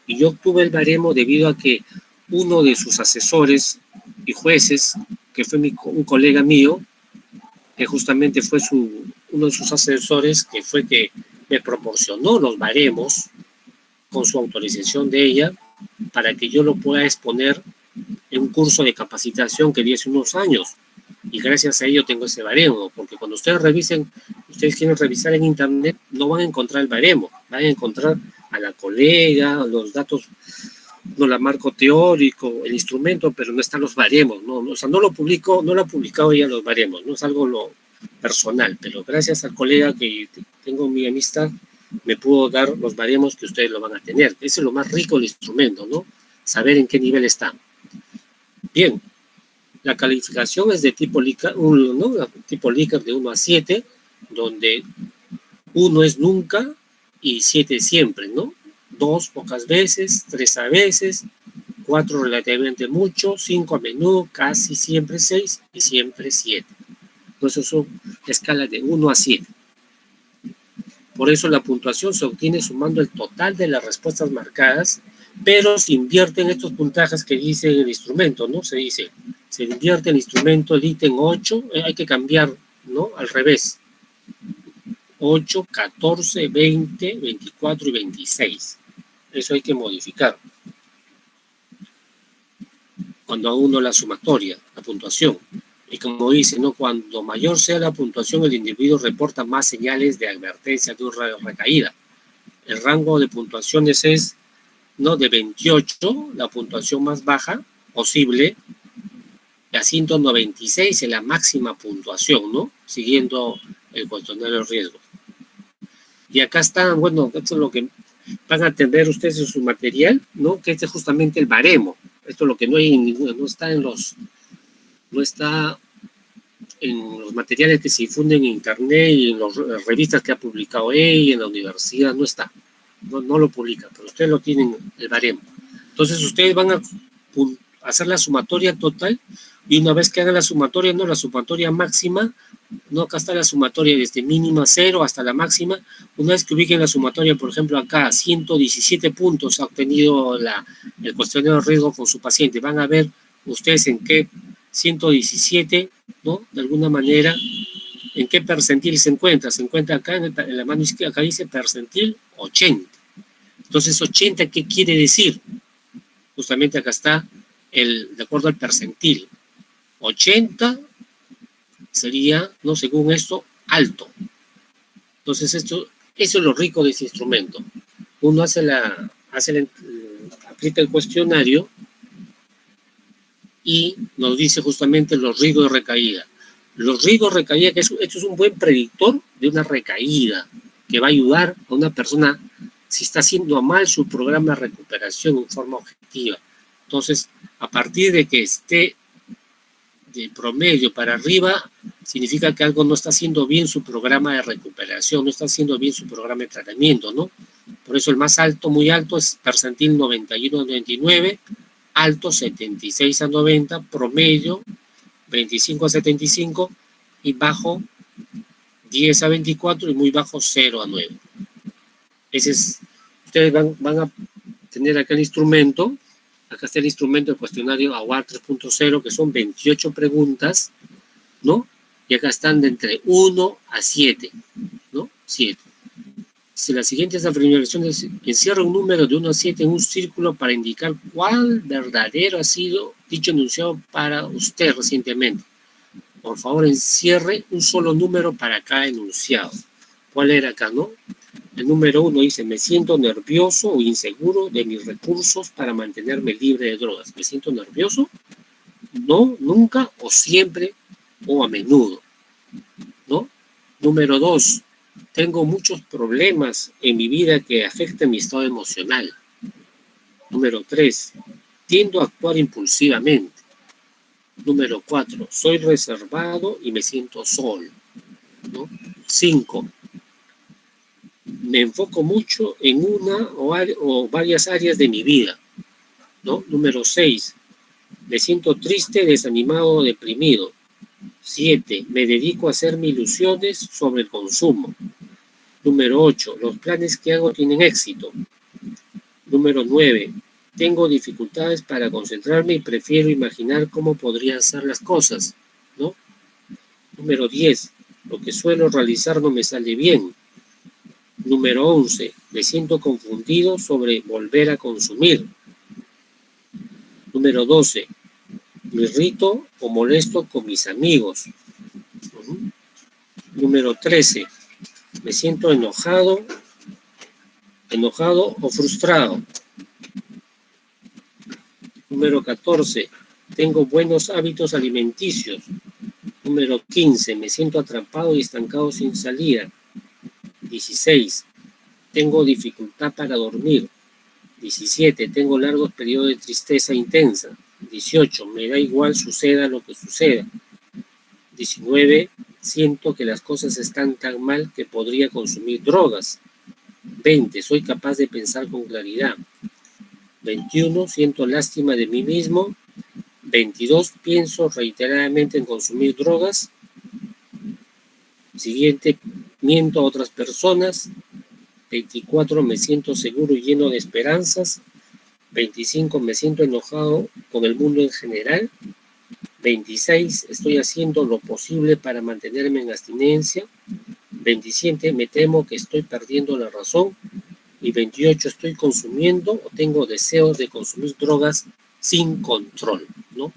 A: Y yo obtuve el baremo debido a que uno de sus asesores y jueces, que fue un colega mío, que justamente fue uno de sus asesores, que fue que me proporcionó los baremos con su autorización de ella para que yo lo pueda exponer en un curso de capacitación que di hace unos años. Y gracias a ello tengo ese baremo, porque cuando ustedes quieren revisar en internet, no van a encontrar el baremo, van a encontrar a la colega, los datos, no la marco teórico, el instrumento, pero no están los baremos, ¿no? O sea, no lo ha publicado ella los baremos, no es algo personal, pero gracias al colega que tengo mi amistad, me pudo dar los baremos que ustedes lo van a tener. Ese es lo más rico del instrumento, ¿no? Saber en qué nivel está. Bien, la calificación es de tipo Likert, ¿no? Tipo Likert de 1 a 7, donde 1 es nunca y 7 es siempre, ¿no? 2 pocas veces, 3 a veces, 4 relativamente mucho, 5 a menudo, casi siempre 6 y siempre 7. Entonces son escalas de 1 a 7. Por eso la puntuación se obtiene sumando el total de las respuestas marcadas, pero se invierten estos puntajes que dice el instrumento, ¿no? Se invierte el instrumento, el ítem 8, hay que cambiar, ¿no? Al revés. 8, 14, 20, 24 y 26. Eso hay que modificar. Cuando a uno la sumatoria, la puntuación. Y como dice, ¿no? Cuando mayor sea la puntuación, el individuo reporta más señales de advertencia de una recaída. El rango de puntuaciones es, ¿no?, de 28, la puntuación más baja posible, y a 196 es la máxima puntuación, ¿no? Siguiendo el cuestionario de riesgos. Y acá están, bueno, esto es lo que van a tener ustedes en su material, ¿no? Que este es justamente el baremo. Esto es lo que no está en los materiales que se difunden en internet y en las revistas que ha publicado ella, en la universidad, no está. No lo publica, pero ustedes lo tienen, el baremo. Entonces ustedes van a hacer la sumatoria total, y una vez que hagan la sumatoria, no, la sumatoria máxima, no, acá está la sumatoria desde mínima 0 hasta la máxima. Una vez que ubiquen la sumatoria, por ejemplo, acá 117 puntos ha obtenido el cuestionario de riesgo con su paciente. Van a ver ustedes en qué 117, ¿no? De alguna manera, en qué percentil se encuentra. Se encuentra acá en la mano izquierda, acá dice percentil 80. Entonces, 80, ¿qué quiere decir? Justamente acá está de acuerdo al percentil. 80 sería, ¿no? Según esto, alto. Entonces, eso es lo rico de ese instrumento. Uno aplica el cuestionario y nos dice justamente los riesgos de recaída. Los riesgos de recaída, esto es un buen predictor de una recaída, que va a ayudar a una persona si está haciendo mal su programa de recuperación en forma objetiva. Entonces, a partir de que esté de promedio para arriba, significa que algo no está haciendo bien su programa de recuperación, no está haciendo bien su programa de tratamiento, ¿no? Por eso el más alto, muy alto, es percentil 91 a 99, alto 76 a 90, promedio 25 a 75 y bajo 10 a 24 y muy bajo 0 a 9. Ustedes van a tener acá el instrumento. Acá está el instrumento del cuestionario AWAR 3.0, que son 28 preguntas, ¿no? Y acá están de entre 1 a 7, ¿no? 7. Si las siguientes afirmaciones encierra un número de 1 a 7 en un círculo para indicar cuál verdadero ha sido dicho enunciado para usted recientemente. Por favor, encierre un solo número para cada enunciado. ¿Cuál era acá, no? El número 1 dice, me siento nervioso o inseguro de mis recursos para mantenerme libre de drogas. ¿Me siento nervioso? No, nunca, o siempre, o a menudo, ¿no? Número 2, tengo muchos problemas en mi vida que afectan mi estado emocional. Número 3, tiendo a actuar impulsivamente. Número 4, soy reservado y me siento solo, ¿no? 5, me enfoco mucho en una o varias áreas de mi vida, ¿no? Número 6, me siento triste, desanimado o deprimido. 7, me dedico a hacerme ilusiones sobre el consumo. Número 8, los planes que hago tienen éxito. Número 9, tengo dificultades para concentrarme y prefiero imaginar cómo podrían ser las cosas, ¿no? Número 10, lo que suelo realizar no me sale bien. Número 11, me siento confundido sobre volver a consumir. Número 12, me irrito o molesto con mis amigos. Número 13, me siento enojado o frustrado. Número 14, tengo buenos hábitos alimenticios. Número 15, me siento atrapado y estancado sin salida. 16, tengo dificultad para dormir. 17, tengo largos periodos de tristeza intensa. 18, me da igual suceda lo que suceda. 19, siento que las cosas están tan mal que podría consumir drogas. 20, soy capaz de pensar con claridad. 21, siento lástima de mí mismo. 22, pienso reiteradamente en consumir drogas. Siguiente, miento a otras personas. 24, me siento seguro y lleno de esperanzas. 25, me siento enojado con el mundo en general. 26, estoy haciendo lo posible para mantenerme en abstinencia. 27, me temo que estoy perdiendo la razón. Y 28, estoy consumiendo o tengo deseos de consumir drogas sin control, ¿no?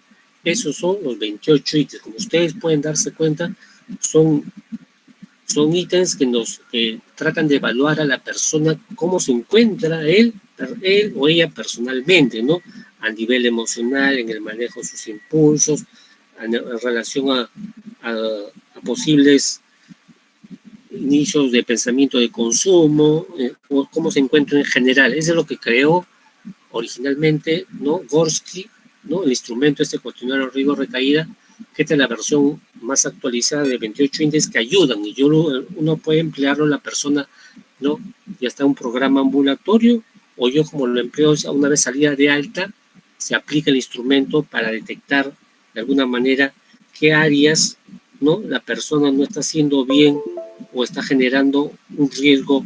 A: Esos son los 28 ítems. Como ustedes pueden darse cuenta, son ítems que tratan de evaluar a la persona cómo se encuentra él o ella personalmente, ¿no? A nivel emocional, en el manejo de sus impulsos, en relación a posibles inicios de pensamiento de consumo, o cómo se encuentra en general. Eso es lo que creó originalmente, ¿no? Gorski, ¿no? El instrumento, este cuestionario riesgo recaída, que esta es la versión más actualizada de 28 índices que ayudan, y uno puede emplearlo la persona, ¿no? Ya está un programa ambulatorio, o yo como lo empleo una vez salida de alta, se aplica el instrumento para detectar de alguna manera qué áreas, ¿no? La persona no está haciendo bien o está generando un riesgo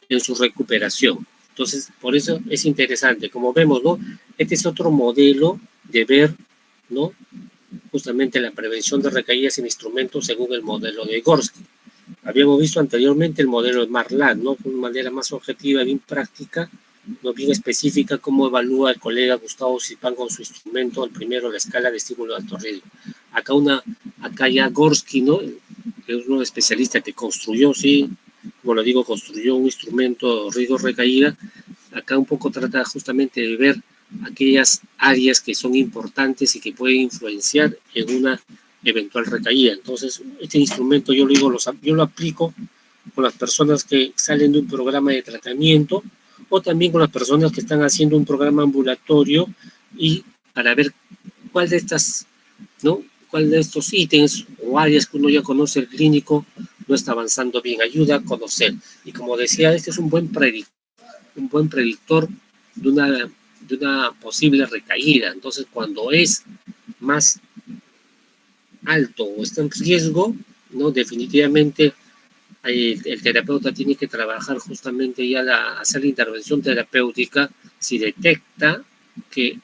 A: en su recuperación. Entonces, por eso es interesante. Como vemos, ¿no? Este es otro modelo de ver, ¿no? Justamente la prevención de recaídas en instrumentos según el modelo de Gorski. Habíamos visto anteriormente el modelo de Marlan, ¿no? De una manera más objetiva, bien práctica, no bien específica, cómo evalúa el colega Gustavo Cipán con su instrumento, el primero, la escala de estímulo de alto riesgo. Acá una acá ya Gorsky, ¿no? Que es un especialista que construyó, sí, como lo digo, construyó un instrumento riesgo-recaída. Acá un poco trata justamente de ver aquellas áreas que son importantes y que pueden influenciar en una eventual recaída. Entonces, este instrumento yo lo aplico con las personas que salen de un programa de tratamiento o también con las personas que están haciendo un programa ambulatorio y para ver cuál de estas, ¿no? Cuál de estos ítems o áreas que uno ya conoce el clínico no está avanzando bien, ayuda a conocer. Y como decía, este es un buen predictor de una posible recaída. Entonces, cuando es más alto o está en riesgo, ¿no? Definitivamente el terapeuta tiene que trabajar justamente ya hacer la intervención terapéutica si detecta que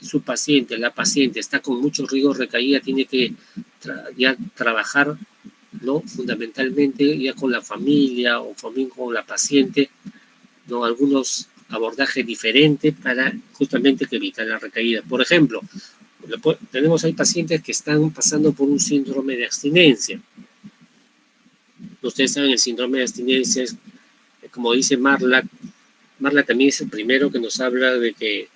A: su paciente, la paciente está con mucho riesgo de recaída, tiene que ya trabajar, ¿no? Fundamentalmente ya con la familia o también con la paciente, ¿no? Algunos abordajes diferentes para justamente que evitar la recaída. Por ejemplo, tenemos ahí pacientes que están pasando por un síndrome de abstinencia. Ustedes saben, el síndrome de abstinencia es, como dice Marla también es el primero que nos habla de que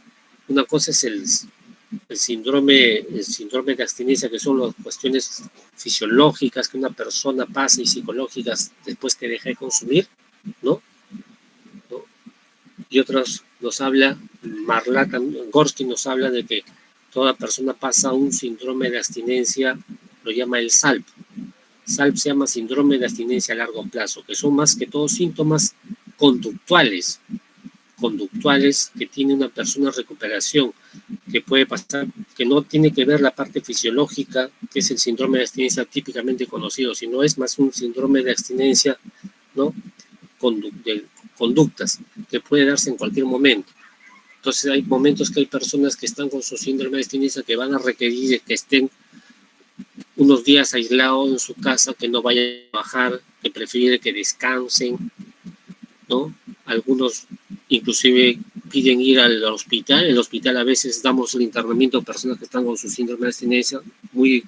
A: una cosa es el síndrome de abstinencia, que son las cuestiones fisiológicas que una persona pasa y psicológicas después que deja de consumir, ¿no? Y otros nos habla, Gorsky nos habla de que toda persona pasa un síndrome de abstinencia, lo llama el SALP. SALP se llama síndrome de abstinencia a largo plazo, que son más que todo síntomas conductuales que tiene una persona en recuperación, que puede pasar, que no tiene que ver la parte fisiológica, que es el síndrome de abstinencia típicamente conocido, sino es más un síndrome de abstinencia, ¿no? De conductas, que puede darse en cualquier momento. Entonces hay momentos que hay personas que están con su síndrome de abstinencia que van a requerir que estén unos días aislados en su casa, que no vayan a trabajar, que prefieren que descansen, ¿no? Algunos inclusive piden ir al hospital. En el hospital a veces damos el internamiento a personas que están con su síndrome de abstinencia muy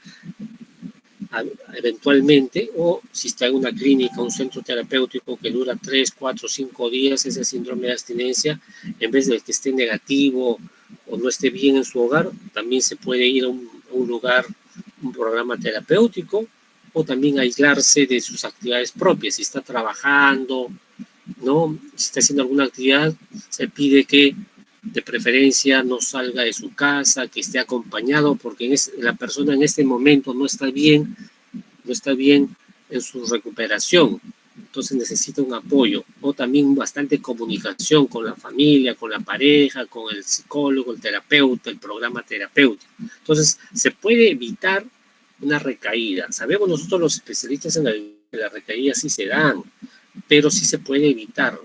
A: eventualmente, o si está en una clínica, un centro terapéutico que dura 3, 4, 5 días, ese síndrome de abstinencia, en vez de que esté negativo o no esté bien en su hogar, también se puede ir a un lugar, un programa terapéutico, o también aislarse de sus actividades propias. Si está trabajando, ¿no? Si está haciendo alguna actividad, se pide que de preferencia no salga de su casa, que esté acompañado, porque la persona en este momento no está bien en su recuperación, entonces necesita un apoyo, o también bastante comunicación con la familia, con la pareja, con el psicólogo, el terapeuta, el programa terapéutico. Entonces se puede evitar una recaída. Sabemos nosotros los especialistas en la recaída sí se dan, pero sí se puede evitar.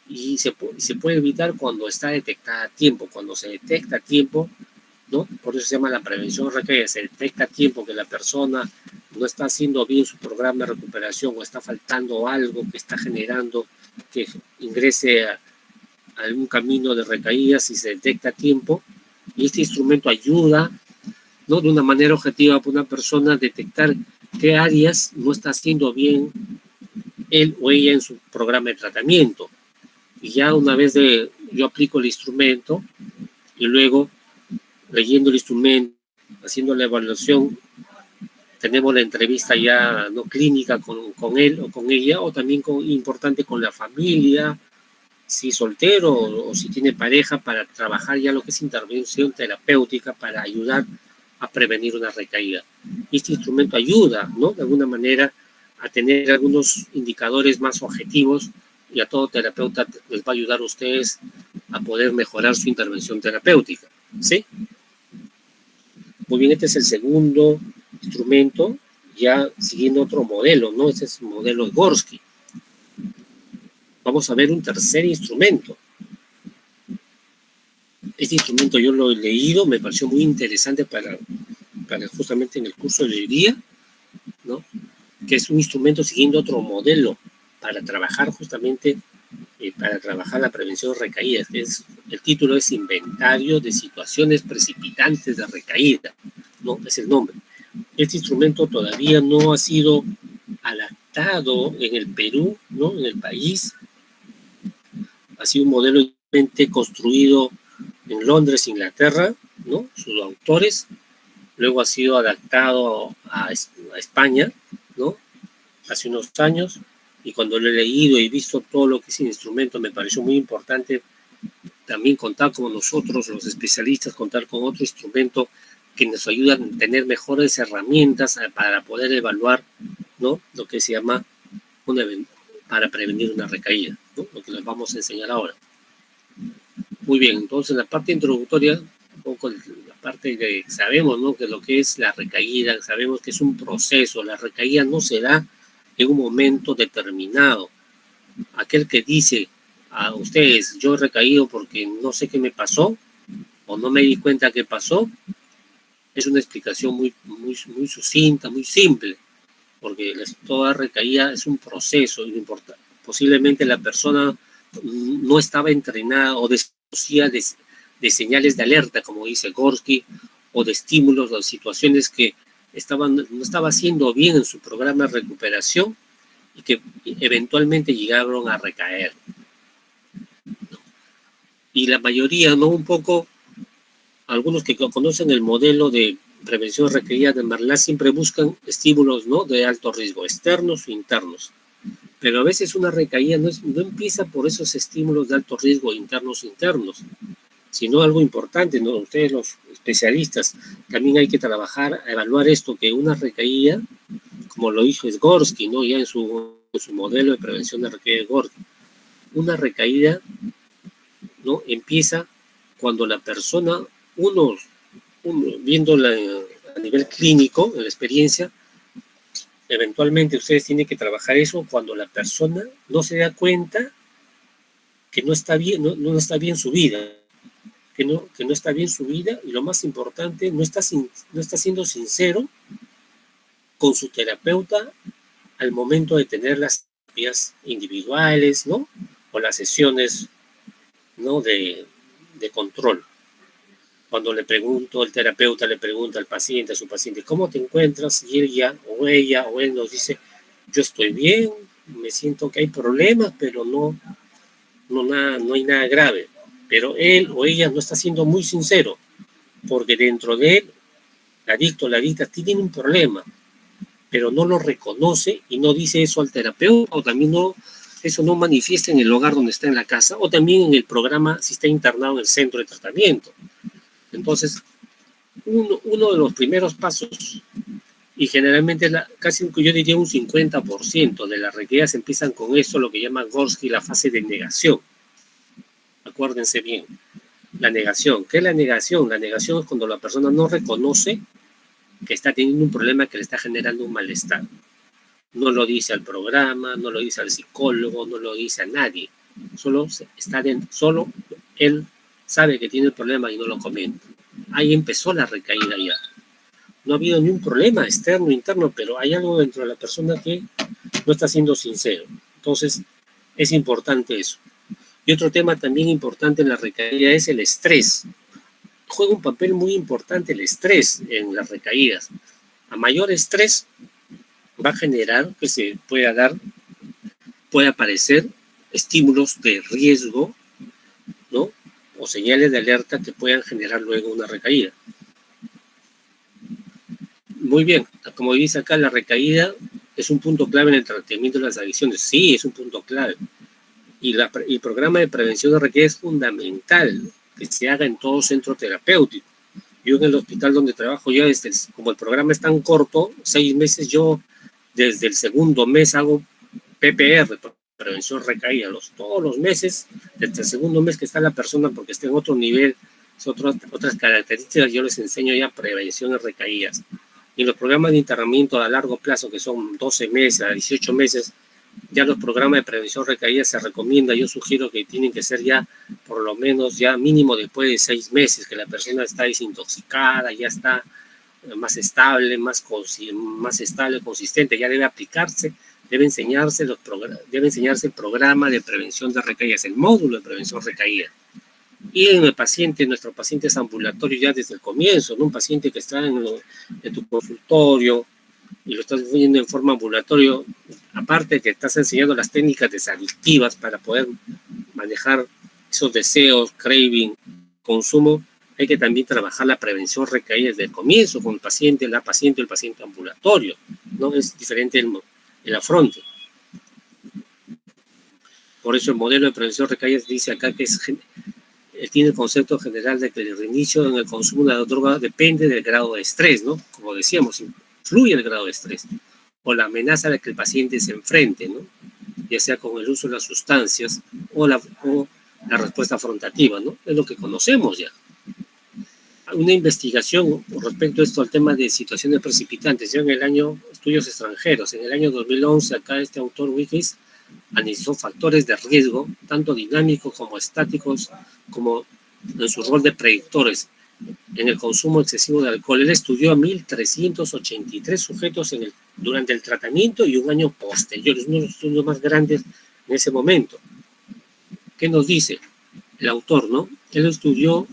A: Y se puede evitar cuando está detectada a tiempo. Cuando se detecta a tiempo, ¿no? Por eso se llama la prevención recaída. Se detecta a tiempo que la persona no está haciendo bien su programa de recuperación o está faltando algo que está generando que ingrese a algún camino de recaída, si se detecta a tiempo. Y este instrumento ayuda, ¿no? De una manera objetiva para una persona a detectar qué áreas no está haciendo bien él o ella en su programa de tratamiento. Y ya una vez yo aplico el instrumento y luego leyendo el instrumento, haciendo la evaluación, tenemos la entrevista ya no clínica con él o con ella, o también importante con la familia, si soltero o si tiene pareja, para trabajar ya lo que es intervención terapéutica para ayudar a prevenir una recaída. Este instrumento ayuda, ¿no? De alguna manera a tener algunos indicadores más objetivos, y a todo terapeuta les va a ayudar a ustedes a poder mejorar su intervención terapéutica, ¿sí? Muy bien, este es el segundo instrumento, ya siguiendo otro modelo, ¿no? Este es el modelo de Gorsky. Vamos a ver un tercer instrumento. Este instrumento yo lo he leído, me pareció muy interesante para justamente en el curso de hoy día, ¿no? Que es un instrumento siguiendo otro modelo para trabajar justamente, para trabajar la prevención de recaídas. El título es Inventario de Situaciones Precipitantes de Recaída, ¿no? Es el nombre. Este instrumento todavía no ha sido adaptado en el Perú, ¿no? En el país. Ha sido un modelo construido en Londres, Inglaterra, ¿no? Sus autores. Luego ha sido adaptado a España, ¿no? Hace unos años. Y cuando lo he leído y visto todo lo que es el instrumento, me pareció muy importante también contar con nosotros, los especialistas, contar con otro instrumento que nos ayuda a tener mejores herramientas para poder evaluar, ¿no? Lo que se llama para prevenir una recaída, ¿no? Lo que les vamos a enseñar ahora. Muy bien, entonces la parte introductoria, un poco la parte de, sabemos, ¿no? Que lo que es la recaída, sabemos que es un proceso, la recaída no se da en un momento determinado. Aquel que dice a ustedes, yo he recaído porque no sé qué me pasó, o no me di cuenta qué pasó, es una explicación muy sucinta, muy simple, porque toda recaída es un proceso importante. Posiblemente la persona no estaba entrenada o desconocía de señales de alerta, como dice Gorski, o de estímulos o de situaciones que no estaba haciendo bien en su programa de recuperación y que eventualmente llegaron a recaer. Y la mayoría, ¿no? Un poco, algunos que conocen el modelo de prevención de recaída de Marlatt siempre buscan estímulos, ¿no? De alto riesgo, externos o internos. Pero a veces una recaída no empieza por esos estímulos de alto riesgo internos, sino algo importante, ¿no? Ustedes los especialistas, también hay que trabajar, a evaluar esto, que una recaída, como lo dijo Gorski, ¿no? Ya en su modelo de prevención de recaída de Gorski, una recaída, ¿no? Empieza cuando la persona, uno viéndola a nivel clínico, en la experiencia, eventualmente ustedes tienen que trabajar eso cuando la persona no se da cuenta que no está bien, no está bien su vida, que no está bien su vida, y lo más importante, no está siendo sincero con su terapeuta al momento de tener las terapias individuales, ¿no? O las sesiones, ¿no? de control. Cuando el terapeuta le pregunta al paciente, a su paciente, ¿cómo te encuentras? Y ella o él nos dice, yo estoy bien, me siento que hay problemas, pero no hay nada grave. Pero él o ella no está siendo muy sincero, porque dentro de él, el adicto o la adicta tienen un problema, pero no lo reconoce y no dice eso al terapeuta, o también eso no manifiesta en el hogar donde está en la casa, o también en el programa si está internado en el centro de tratamiento. Entonces, uno de los primeros pasos, y generalmente casi yo diría un 50% de las recaídas empiezan con eso, lo que llama Gorski la fase de negación. Acuérdense bien, la negación. ¿Qué es la negación? La negación es cuando la persona no reconoce que está teniendo un problema que le está generando un malestar. No lo dice al programa, no lo dice al psicólogo, no lo dice a nadie. Solo él sabe que tiene el problema y no lo comenta. Ahí empezó la recaída ya. No ha habido ni un problema externo, interno, pero hay algo dentro de la persona que no está siendo sincero. Entonces, es importante eso. Y otro tema también importante en la recaída es el estrés. Juega un papel muy importante el estrés en las recaídas. A mayor estrés va a generar que puede aparecer estímulos de riesgo, ¿no? O señales de alerta que puedan generar luego una recaída. Muy bien, como dice acá, la recaída es un punto clave en el tratamiento de las adicciones. Sí, es un punto clave. Y el programa de prevención de recaída es fundamental que se haga en todo centro terapéutico. Yo en el hospital donde trabajo ya, como el programa es tan corto, 6 meses, yo desde el segundo mes hago PPR, prevención de recaída, todos los meses, desde el segundo mes que está la persona porque está en otro nivel, otras características, yo les enseño ya prevención de recaídas. Y los programas de internamiento a largo plazo, que son 12 meses a 18 meses, ya los programas de prevención de recaídas se recomienda, yo sugiero que tienen que ser ya por lo menos ya mínimo después de 6 meses, que la persona está desintoxicada, ya está más estable, más estable, consistente, ya debe aplicarse, debe enseñarse el programa de prevención de recaídas, el módulo de prevención de recaídas. Y en el paciente, nuestro paciente es ambulatorio ya desde el comienzo, ¿no? Un paciente que está en tu consultorio y lo estás viendo en forma ambulatorio, aparte de que estás enseñando las técnicas desadictivas para poder manejar esos deseos, craving, consumo, hay que también trabajar la prevención recaída desde el comienzo con el paciente, la paciente, el paciente ambulatorio, ¿no? Es diferente el afronte. Por eso el modelo de prevención recaídas dice acá que tiene el concepto general de que el reinicio en el consumo de la droga depende del grado de estrés, ¿no? Como decíamos, influye el grado de estrés o la amenaza a la que el paciente se enfrente, ¿no? Ya sea con el uso de las sustancias o la respuesta afrontativa, ¿no? Es lo que conocemos ya. Una investigación con respecto a esto al tema de situaciones precipitantes, ya en el año, estudios extranjeros, en el año 2011, acá este autor Wiggins analizó factores de riesgo, tanto dinámicos como estáticos, como en su rol de predictores en el consumo excesivo de alcohol. Él estudió a 1.383 sujetos durante el tratamiento y un año posterior, uno de los estudios más grandes en ese momento. ¿Qué nos dice el autor, no? Él estudió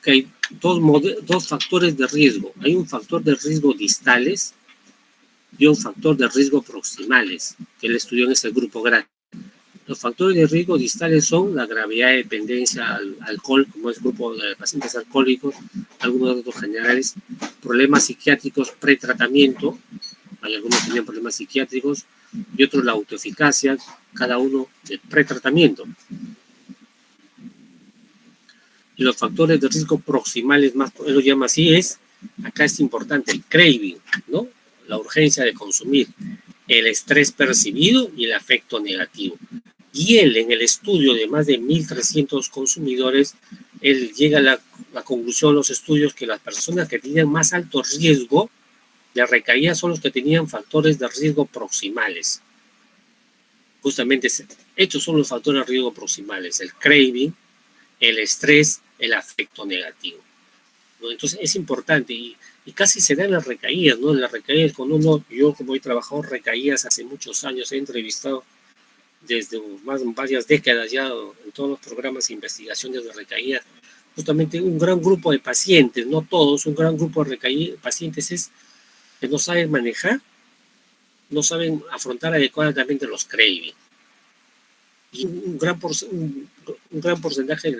A: que hay dos factores de riesgo. Hay un factor de riesgo distales y un factor de riesgo proximales, que él estudió en ese grupo grande. Los factores de riesgo distales son la gravedad de dependencia al alcohol, como es grupo de pacientes alcohólicos, algunos otros generales, problemas psiquiátricos pretratamiento, hay algunos que tienen problemas psiquiátricos, y otros la autoeficacia, cada uno del pretratamiento. Y los factores de riesgo proximales, más él lo llama así, acá es importante, el craving, ¿no? La urgencia de consumir, el estrés percibido y el afecto negativo. Y él, en el estudio de más de 1.300 consumidores, él llega a la conclusión, los estudios, que las personas que tenían más alto riesgo de recaída son los que tenían factores de riesgo proximales. Justamente estos son los factores de riesgo proximales, el craving, el estrés, el afecto negativo, ¿no? Entonces es importante y casi se dan las recaídas, ¿no? Las recaídas cuando yo como he trabajado recaídas hace muchos años, he entrevistado desde varias décadas ya en todos los programas de investigaciones de recaídas, justamente un gran grupo de pacientes, no todos, un gran grupo de pacientes es que no saben manejar, no saben afrontar adecuadamente los cravings. Y un gran porcentaje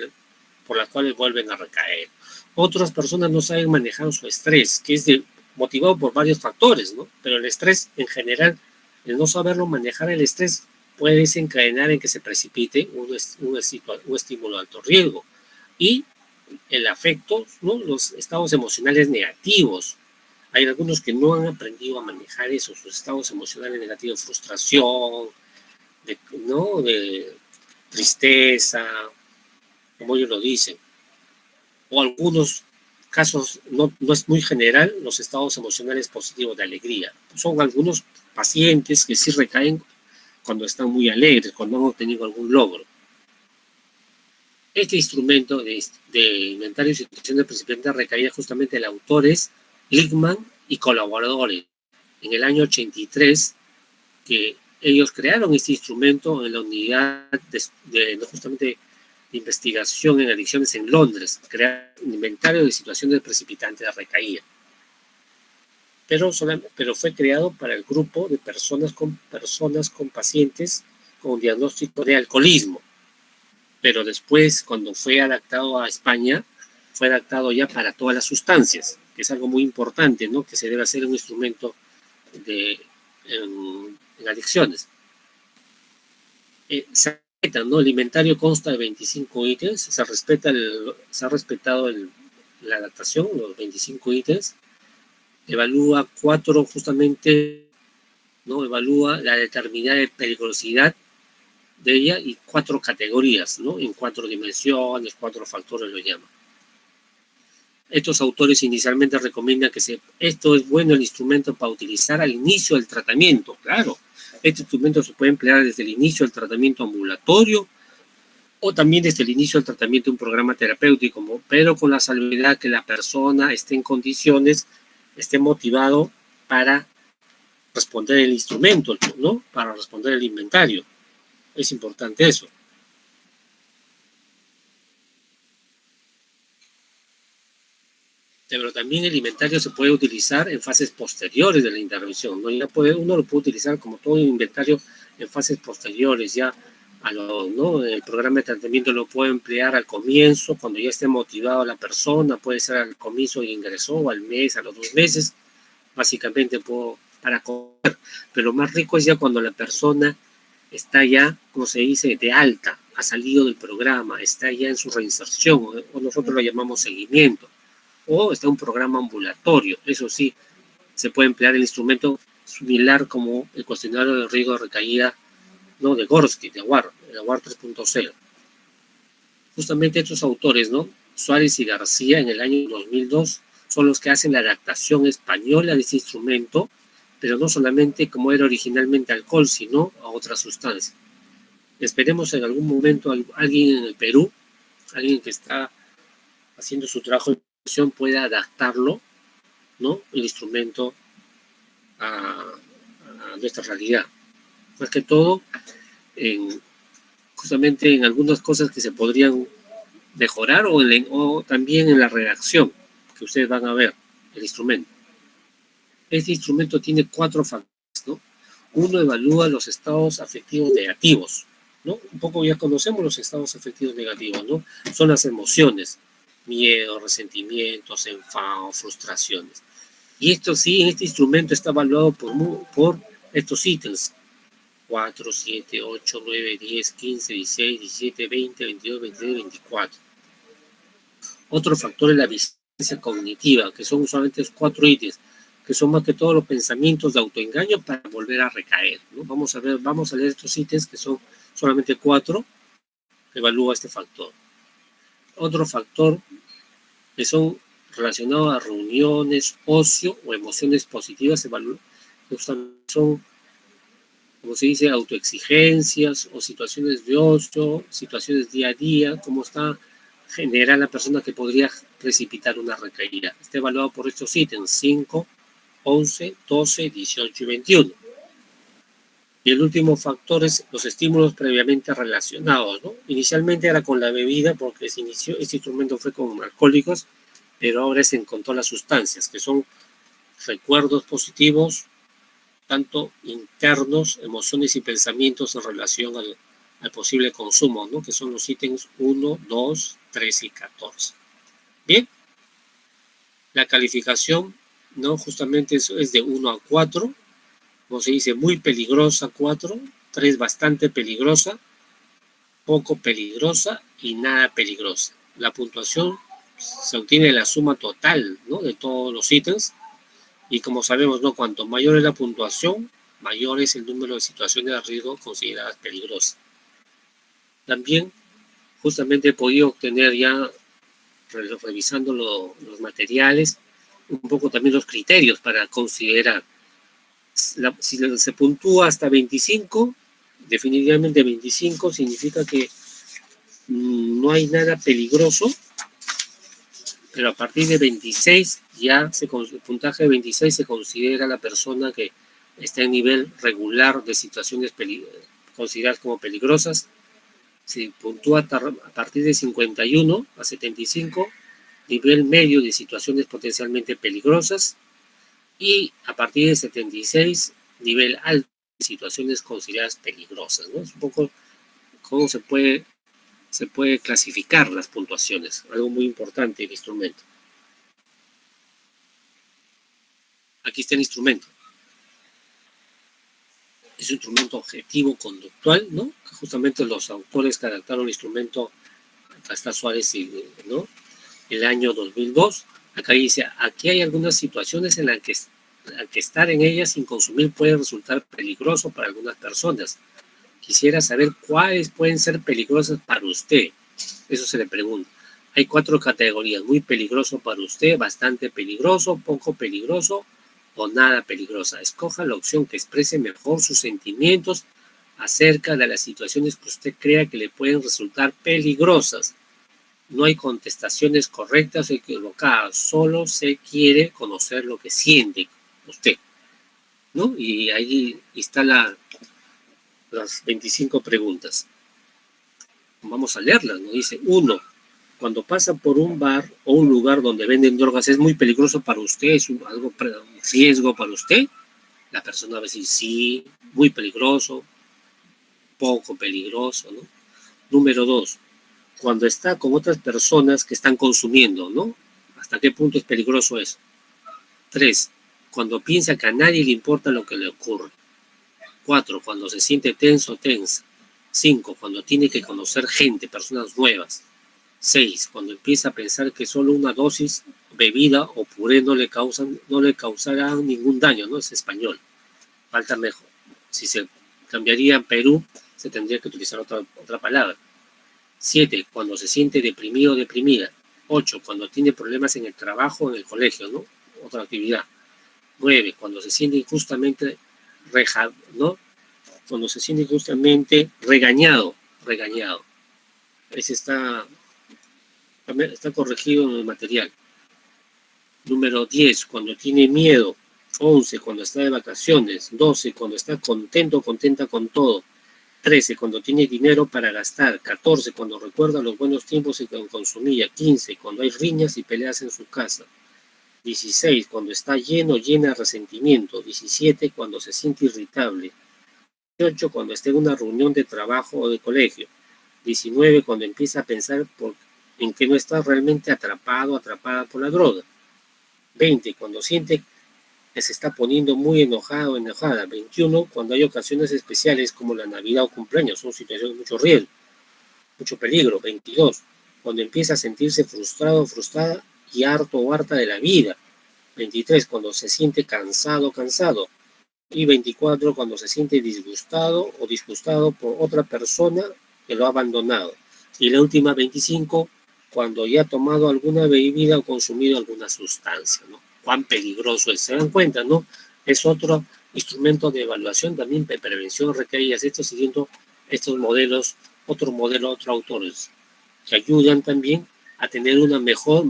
A: por las cuales vuelven a recaer. Otras personas no saben manejar su estrés, que es motivado por varios factores, ¿no? Pero el estrés en general, el no saberlo manejar el estrés puede desencadenar en que se precipite un estímulo de alto riesgo. Y el afecto, ¿no? Los estados emocionales negativos. Hay algunos que no han aprendido a manejar eso, sus estados emocionales negativos, frustración, de tristeza, como ellos lo dicen. O algunos casos, no es muy general, los estados emocionales positivos de alegría. Son algunos pacientes que sí recaen cuando están muy alegres, cuando han obtenido algún logro. Este instrumento de inventario de situaciones de precipitante recaída, justamente el autor es Lichtman y colaboradores. En el año 83, que ellos crearon este instrumento en la unidad justamente de investigación en adicciones en Londres, crearon un inventario de situaciones de precipitante de recaída. Pero fue creado para el grupo de personas con pacientes con diagnóstico de alcoholismo. Pero después, cuando fue adaptado a España, fue adaptado ya para todas las sustancias, que es algo muy importante, ¿no? Que se debe hacer un instrumento en adicciones. ¿No? El inventario consta de 25 ítems, se ha respetado la adaptación, los 25 ítems, evalúa 4 justamente, ¿no? Evalúa la determinada de peligrosidad de ella y 4 categorías, ¿no? En 4 dimensiones, 4 factores lo llaman. Estos autores inicialmente recomiendan que esto es bueno el instrumento para utilizar al inicio del tratamiento, claro. Este instrumento se puede emplear desde el inicio del tratamiento ambulatorio o también desde el inicio del tratamiento de un programa terapéutico, pero con la salvedad que la persona esté en condiciones, esté motivado para responder el instrumento, ¿no? Para responder el inventario. Es importante eso. Pero también el inventario se puede utilizar en fases posteriores de la intervención, ¿no? Uno lo puede utilizar como todo inventario en fases posteriores, ya ¿no? El programa de tratamiento lo puede emplear al comienzo, cuando ya esté motivado la persona, puede ser al comienzo y ingresó, o al mes, a los 2 meses, básicamente para comer. Pero lo más rico es ya cuando la persona está ya, como se dice, de alta, ha salido del programa, está ya en su reinserción, o nosotros lo llamamos seguimiento, o está en un programa ambulatorio. Eso sí, se puede emplear el instrumento similar como el cuestionario de riesgo de recaída, ¿no? De Gorski, de Aguar, el Aguar 3.0. Justamente estos autores, ¿no? Suárez y García, en el año 2002, son los que hacen la adaptación española de este instrumento, pero no solamente como era originalmente alcohol, sino a otras sustancias. Esperemos en algún momento alguien en el Perú, alguien que está haciendo su trabajo de investigación, pueda adaptarlo, ¿no? El instrumento a nuestra realidad. Más que todo, justamente en algunas cosas que se podrían mejorar o también en la redacción que ustedes van a ver, el instrumento. Este instrumento tiene 4 factores, ¿no? Uno evalúa los estados afectivos negativos, ¿no? Un poco ya conocemos los estados afectivos negativos, ¿no? Son las emociones, miedo, resentimientos, enfado, frustraciones. Y esto sí, en este instrumento está evaluado por estos ítems: 4, 7, 8, 9, 10, 15, 16, 17, 20, 22, 23, 24. Otro factor es la vigilancia cognitiva, que son usualmente los 4 ítems, que son más que todo los pensamientos de autoengaño para volver a recaer, ¿no? Vamos a leer estos ítems, que son solamente 4, que evalúa este factor. Otro factor que son relacionados a reuniones, ocio o emociones positivas, son, como se dice, autoexigencias o situaciones de ocio, situaciones día a día, cómo está general la persona que podría precipitar una recaída. Está evaluado por estos ítems: 5, 11, 12, 18 y 21. Y el último factor es los estímulos previamente relacionados, ¿no? Inicialmente era con la bebida, porque este instrumento fue con alcohólicos, pero ahora se encontró las sustancias, que son recuerdos positivos, tanto internos, emociones y pensamientos en relación al posible consumo, ¿no? Que son los ítems 1, 2, 3 y 14. Bien, la calificación, ¿no? Justamente eso es de 1 a 4, como se dice, muy peligrosa 4, 3 bastante peligrosa, poco peligrosa y nada peligrosa. La puntuación se obtiene la suma total, ¿no? De todos los ítems, y como sabemos, ¿no? Cuanto mayor es la puntuación, mayor es el número de situaciones de riesgo consideradas peligrosas. También, justamente he podido obtener ya, revisando los materiales, un poco también los criterios para considerar. Si se puntúa hasta 25, definitivamente 25 significa que no hay nada peligroso, pero a partir de 26, ya el puntaje de 26 se considera la persona que está en nivel regular de situaciones consideradas como peligrosas. Se puntúa a partir de 51 a 75, nivel medio de situaciones potencialmente peligrosas, y a partir de 76, nivel alto de situaciones consideradas peligrosas, ¿no? Es un poco cómo se puede clasificar las puntuaciones, algo muy importante el instrumento. Aquí está el instrumento. Es un instrumento objetivo conductual, ¿no? Justamente los autores que adaptaron el instrumento, acá está Suárez, ¿no? El año 2002. Acá dice, aquí hay algunas situaciones en las que estar en ellas sin consumir puede resultar peligroso para algunas personas. Quisiera saber cuáles pueden ser peligrosas para usted. Eso se le pregunta. Hay 4 categorías: muy peligroso para usted, bastante peligroso, poco peligroso o nada peligrosa. Escoja la opción que exprese mejor sus sentimientos acerca de las situaciones que usted crea que le pueden resultar peligrosas. No hay contestaciones correctas o equivocadas, solo se quiere conocer lo que siente usted, ¿no? Y ahí está las 25 preguntas. Vamos a leerlas, ¿no? Dice: 1. cuando pasa por un bar o un lugar donde venden drogas, ¿es muy peligroso para usted? ¿Es un riesgo para usted? La persona va a decir sí, muy peligroso, poco peligroso, ¿no? Número 2, cuando está con otras personas que están consumiendo, ¿no? ¿Hasta qué punto es peligroso eso? 3, cuando piensa que a nadie le importa lo que le ocurre. 4, cuando se siente tenso o tensa. 5, cuando tiene que conocer gente, personas nuevas. 6, cuando empieza a pensar que solo una dosis, bebida o puré no le causará ningún daño, ¿no? Es español. Falta mejor. Si se cambiaría en Perú, se tendría que utilizar otra palabra. 7, cuando se siente deprimido o deprimida. 8, cuando tiene problemas en el trabajo o en el colegio, ¿no? Otra actividad. 9, cuando se siente injustamente ¿no? Cuando se siente injustamente regañado. Ese está corregido en el material. Número 10, cuando tiene miedo. 11, cuando está de vacaciones. 12, cuando está contento o contenta con todo. 13, cuando tiene dinero para gastar. 14, cuando recuerda los buenos tiempos en que consumía. 15, cuando hay riñas y peleas en su casa. 16, cuando está llena de resentimiento. 17, cuando se siente irritable. 18, cuando está en una reunión de trabajo o de colegio. 19, cuando empieza a pensar en que no está realmente atrapado o atrapada por la droga. 20, cuando siente que se está poniendo muy enojado o enojada. 21, cuando hay ocasiones especiales como la Navidad o cumpleaños, son situaciones de mucho riesgo, mucho peligro. 22, cuando empieza a sentirse frustrado o frustrada y harto o harta de la vida. 23, cuando se siente cansado o cansado. Y 24, cuando se siente disgustado o disgustado por otra persona que lo ha abandonado. Y la última, 25, cuando ya ha tomado alguna bebida o consumido alguna sustancia, ¿no? Cuán peligroso es. ¿Se dan cuenta, no? Es otro instrumento de evaluación, también de prevención recaídas. Esto siguiendo estos modelos, otros autores, que ayudan también a tener una mejor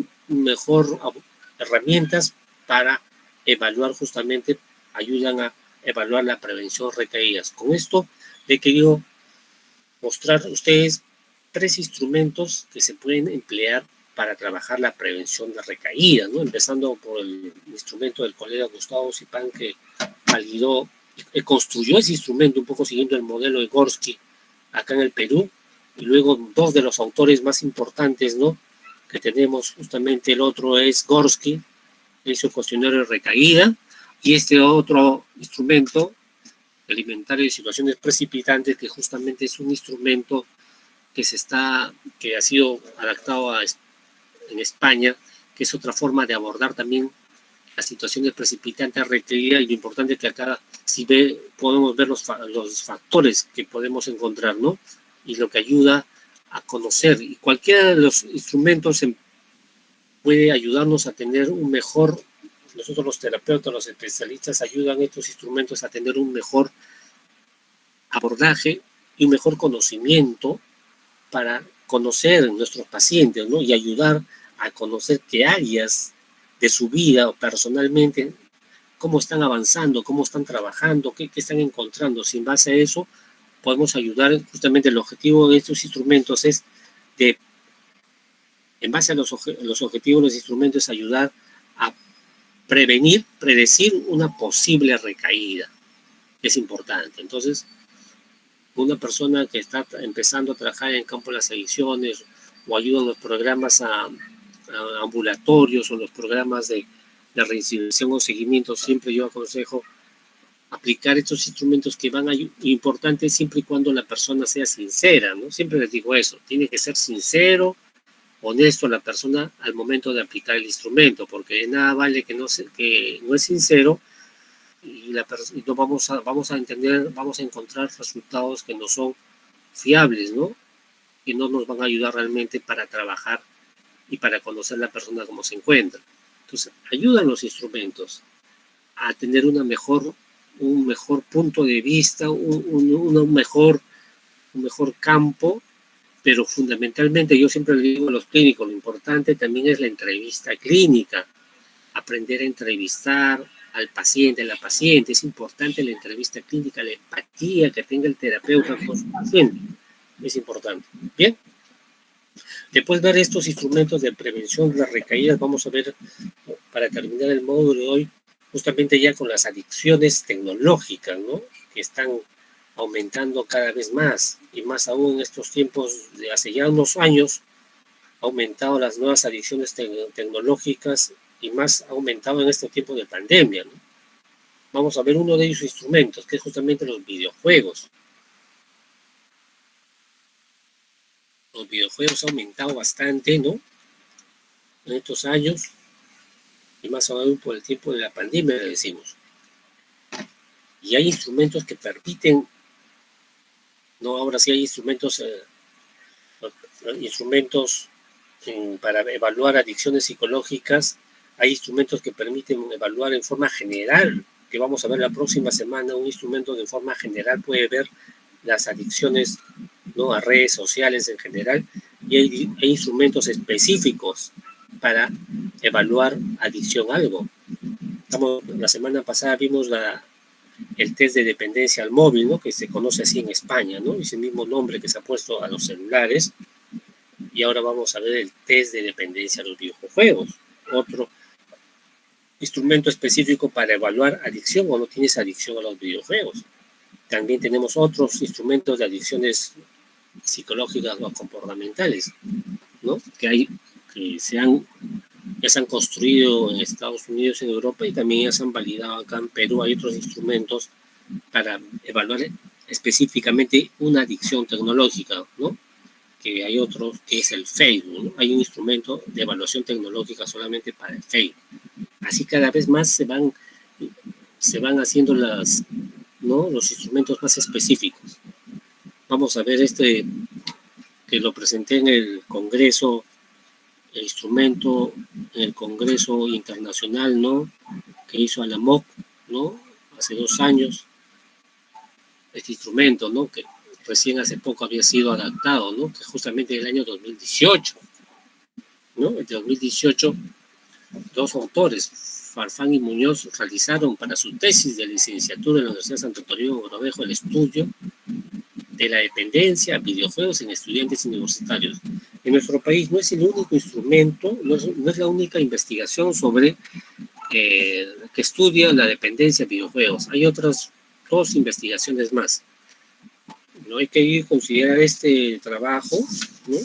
A: herramientas para evaluar justamente, ayudan a evaluar la prevención recaídas. Con esto he querido mostrar a ustedes 3 instrumentos que se pueden emplear para trabajar la prevención de recaídas, ¿no? Empezando por el instrumento del colega Gustavo Zipán, que validó, construyó ese instrumento un poco siguiendo el modelo de Gorski acá en el Perú, y luego 2 de los autores más importantes, ¿no? Que tenemos justamente, el otro es Gorski, que hizo el cuestionario de recaída, y este otro instrumento, el inventario de situaciones precipitantes, que justamente es un instrumento que ha sido adaptado en España, que es otra forma de abordar también las situaciones precipitantes requeridas, y lo importante es que acá podemos ver los factores que podemos encontrar, ¿no? Y lo que ayuda a conocer, y cualquiera de los instrumentos puede ayudarnos a tener un mejor, nosotros los terapeutas, los especialistas, ayudan estos instrumentos a tener un mejor abordaje y un mejor conocimiento para conocer a nuestros pacientes, ¿no? Y ayudar a conocer qué áreas de su vida o personalmente, cómo están avanzando, cómo están trabajando, qué están encontrando. Sin base a eso, podemos ayudar. Justamente el objetivo de estos instrumentos es en base a los objetivos de los instrumentos, ayudar a predecir una posible recaída. Es importante. Entonces, una persona que está empezando a trabajar en el campo de las adicciones, o ayuda en los programas ambulatorios o los programas de reincidencia o seguimiento, siempre yo aconsejo aplicar estos instrumentos que van a importantes siempre y cuando la persona sea sincera, ¿no? Siempre les digo eso, tiene que ser sincero, honesto la persona al momento de aplicar el instrumento, porque de nada vale que no es sincero, y no vamos a encontrar resultados que no son fiables, ¿no? Que no nos van a ayudar realmente para trabajar y para conocer la persona cómo se encuentra. Entonces, ayudan los instrumentos a tener un mejor punto de vista, un mejor campo, pero fundamentalmente yo siempre le digo a los clínicos, lo importante también es la entrevista clínica, aprender a entrevistar al paciente, a la paciente. Es importante la entrevista clínica, la empatía que tenga el terapeuta con su paciente, es importante. Bien, Después de ver estos instrumentos de prevención de las recaídas, vamos a ver, para terminar el módulo de hoy, justamente ya con las adicciones tecnológicas, ¿no? Que están aumentando cada vez más, y más aún en estos tiempos de hace ya unos años, ha aumentado las nuevas adicciones tecnológicas y más ha aumentado en este tiempo de pandemia, ¿no? Vamos a ver uno de esos instrumentos, que es justamente los videojuegos. Los videojuegos han aumentado bastante, ¿no? En estos años, y más aún por el tiempo de la pandemia, le decimos. Y hay instrumentos que permiten, ¿no? Ahora sí hay instrumentos, para evaluar adicciones psicológicas. Hay instrumentos que permiten evaluar en forma general, que vamos a ver la próxima semana. Un instrumento de forma general puede ver las adicciones, ¿no? A redes sociales en general, y hay instrumentos específicos para evaluar adicción a algo. La semana pasada vimos el test de dependencia al móvil, ¿no? Que se conoce así en España, ¿no? Es el mismo nombre que se ha puesto a los celulares. Y ahora vamos a ver el test de dependencia a los videojuegos, otro instrumento específico para evaluar adicción o no tienes adicción a los videojuegos. También tenemos otros instrumentos de adicciones psicológicas o comportamentales, ¿no? Que ya se han construido en Estados Unidos, en Europa, y también ya se han validado acá en Perú. Hay otros instrumentos para evaluar específicamente una adicción tecnológica, ¿no? Que hay otro que es el Facebook, ¿no? Hay un instrumento de evaluación tecnológica solamente para el Facebook. Así cada vez más se van haciendo ¿no? Los instrumentos más específicos. Vamos a ver que lo presenté en el Congreso, el instrumento en el Congreso Internacional, ¿no? Que hizo ALAMOC, ¿no? Hace 2 años. Este instrumento, ¿no? Que recién hace poco había sido adaptado, ¿no? Que justamente en el año 2018, ¿no? En 2018, 2 autores, Farfán y Muñoz, realizaron para su tesis de licenciatura en la Universidad de Santo Toribio Mogrovejo el estudio de la dependencia a videojuegos en estudiantes universitarios. En nuestro país no es el único instrumento, no es la única investigación sobre que estudia la dependencia a videojuegos. Hay otras 2 investigaciones más. No hay que considerar este trabajo, ¿no?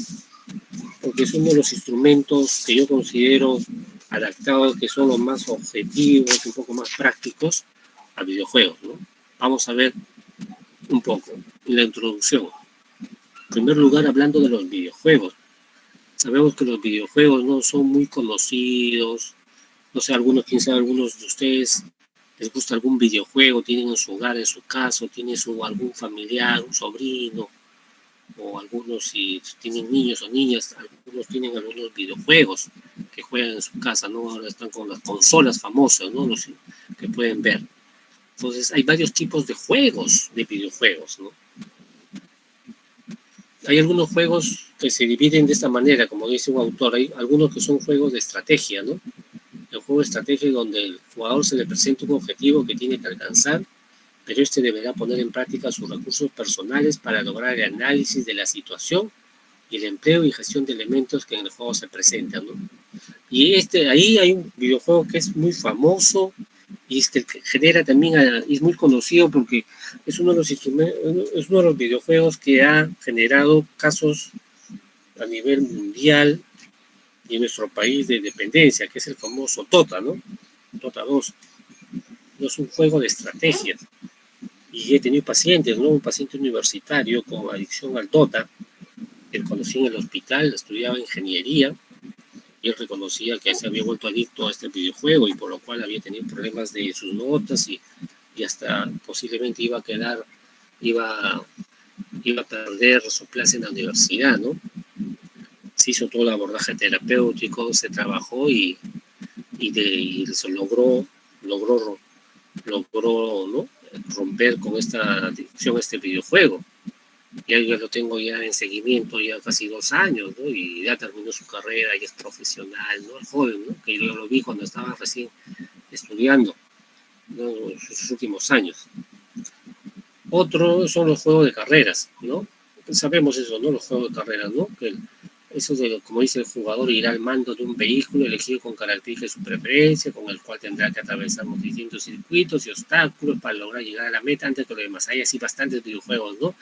A: Porque es uno de los instrumentos que yo considero adaptados, que son los más objetivos, un poco más prácticos a videojuegos, ¿no? Vamos a ver un poco en la introducción. En primer lugar, hablando de los videojuegos. Sabemos que los videojuegos no son muy conocidos. No sé, quién sabe, algunos de ustedes les gusta algún videojuego, tienen en su hogar, en su casa, tienen algún familiar, un sobrino, o algunos, si tienen niños o niñas, algunos tienen algunos videojuegos que juegan en su casa, ¿no? Ahora están con las consolas famosas, ¿no? Los que pueden ver. Entonces, hay varios tipos de juegos, de videojuegos, ¿no? Hay algunos juegos que se dividen de esta manera, como dice un autor. Hay algunos que son juegos de estrategia, ¿no? El juego de estrategia donde el jugador se le presenta un objetivo que tiene que alcanzar, pero este deberá poner en práctica sus recursos personales para lograr el análisis de la situación y el empleo y gestión de elementos que en el juego se presentan, ¿no? Y ahí hay un videojuego que es muy famoso y que genera también, es muy conocido porque es uno de los videojuegos que ha generado casos a nivel mundial y en nuestro país de dependencia, que es el famoso Dota, ¿no? Dota 2. No es un juego de estrategia. Y he tenido pacientes, ¿no? Un paciente universitario con adicción al Dota, él conocí en el hospital, estudiaba ingeniería, y él reconocía que se había vuelto adicto a este videojuego y por lo cual había tenido problemas de sus notas y hasta posiblemente iba a perder su plaza en la universidad, ¿no? Se hizo todo el abordaje terapéutico, se trabajó y se logró, ¿no? Romper con esta adicción a este videojuego. Ya yo lo tengo ya en seguimiento ya casi 2 años, ¿no? Y ya terminó su carrera, ya es profesional, ¿no? El joven, ¿no? Que yo lo vi cuando estaba recién estudiando, ¿no? Sus últimos años. Otro son los juegos de carreras, ¿no? Sabemos eso, ¿no? Los juegos de carreras, ¿no? Que Eso de, como dice el jugador, irá al mando de un vehículo elegido con características de su preferencia, con el cual tendrá que atravesar los distintos circuitos y obstáculos para lograr llegar a la meta antes de lo demás. Hay así bastantes videojuegos, ¿no?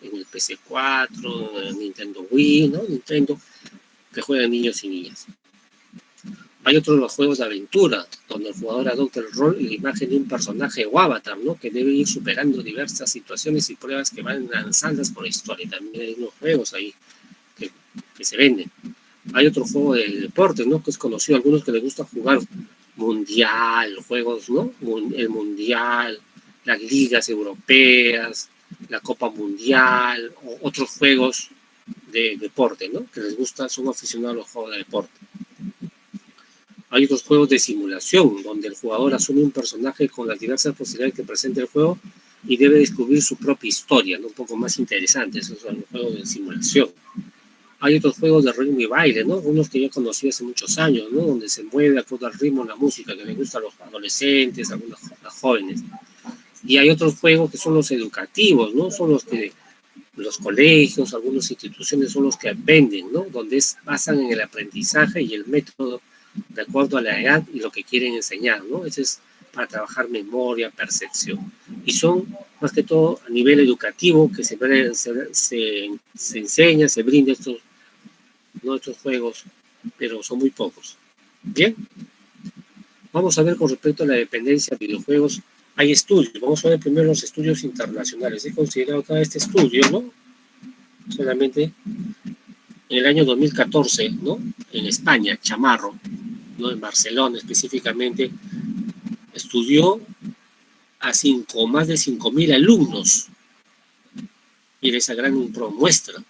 A: En el PC4, en Nintendo Wii, ¿no? Nintendo, que juegan niños y niñas. Hay otros los juegos de aventura, donde el jugador adopta el rol y la imagen de un personaje o avatar, ¿no? Que debe ir superando diversas situaciones y pruebas que van lanzadas por la historia. También hay unos juegos ahí que se venden. Hay otro juego de deporte, ¿no? Que es conocido, a algunos que les gusta jugar mundial, juegos, ¿no? El mundial, las ligas europeas, la Copa Mundial, o otros juegos de deporte, ¿no? Que les gusta, son aficionados a los juegos de deporte. Hay otros juegos de simulación, donde el jugador asume un personaje con las diversas posibilidades que presenta el juego y debe descubrir su propia historia, ¿no? Un poco más interesante. Esos son los juegos de simulación. Hay otros juegos de ritmo y baile, ¿no? Unos que yo conocí hace muchos años, ¿no? Donde se mueve de acuerdo al ritmo, la música, que les gusta a los adolescentes, a los jóvenes. Y hay otros juegos que son los educativos, ¿no? Son los que los colegios, algunas instituciones son los que venden, ¿no? Donde basan en el aprendizaje y el método de acuerdo a la edad y lo que quieren enseñar, ¿no? Ese es para trabajar memoria, percepción. Y son, más que todo, a nivel educativo, que se enseña, se brinda estos juegos, pero son muy pocos. Bien, vamos a ver con respecto a la dependencia de videojuegos. Hay estudios, vamos a ver primero los estudios internacionales. He considerado acá este estudio, ¿no? Solamente en el año 2014, ¿no? En España, Chamarro, ¿no? En Barcelona específicamente, estudió a más de 5.000 alumnos. Mira esa gran muestra.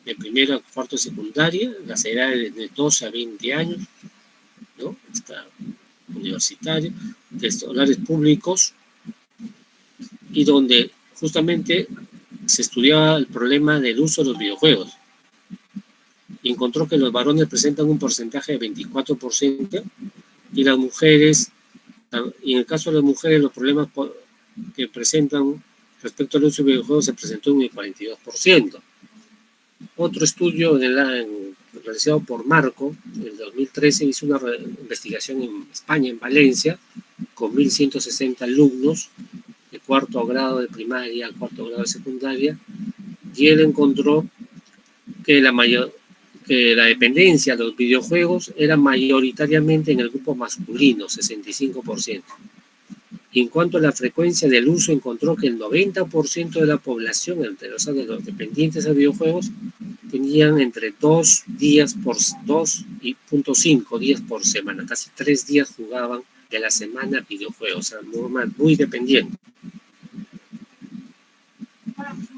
A: De primero a cuarto de secundaria, las edades de 12 a 20 años, ¿no? Está universitario, de escolares públicos, y donde justamente se estudiaba el problema del uso de los videojuegos. Y encontró que los varones presentan un porcentaje de 24% y las mujeres, y en el caso de las mujeres, los problemas que presentan respecto al uso de videojuegos se presentó en el 42%. Otro estudio realizado por Marco, en el 2013, hizo una investigación en España, en Valencia, con 1.160 alumnos de cuarto grado de primaria al cuarto grado de secundaria, y él encontró que la dependencia de los videojuegos era mayoritariamente en el grupo masculino, 65%. Y en cuanto a la frecuencia del uso, encontró que el 90% de la población, de los dependientes de videojuegos, tenían entre 2 días por 2.5 días por semana. Casi 3 días jugaban de la semana videojuegos, o sea, muy dependiente.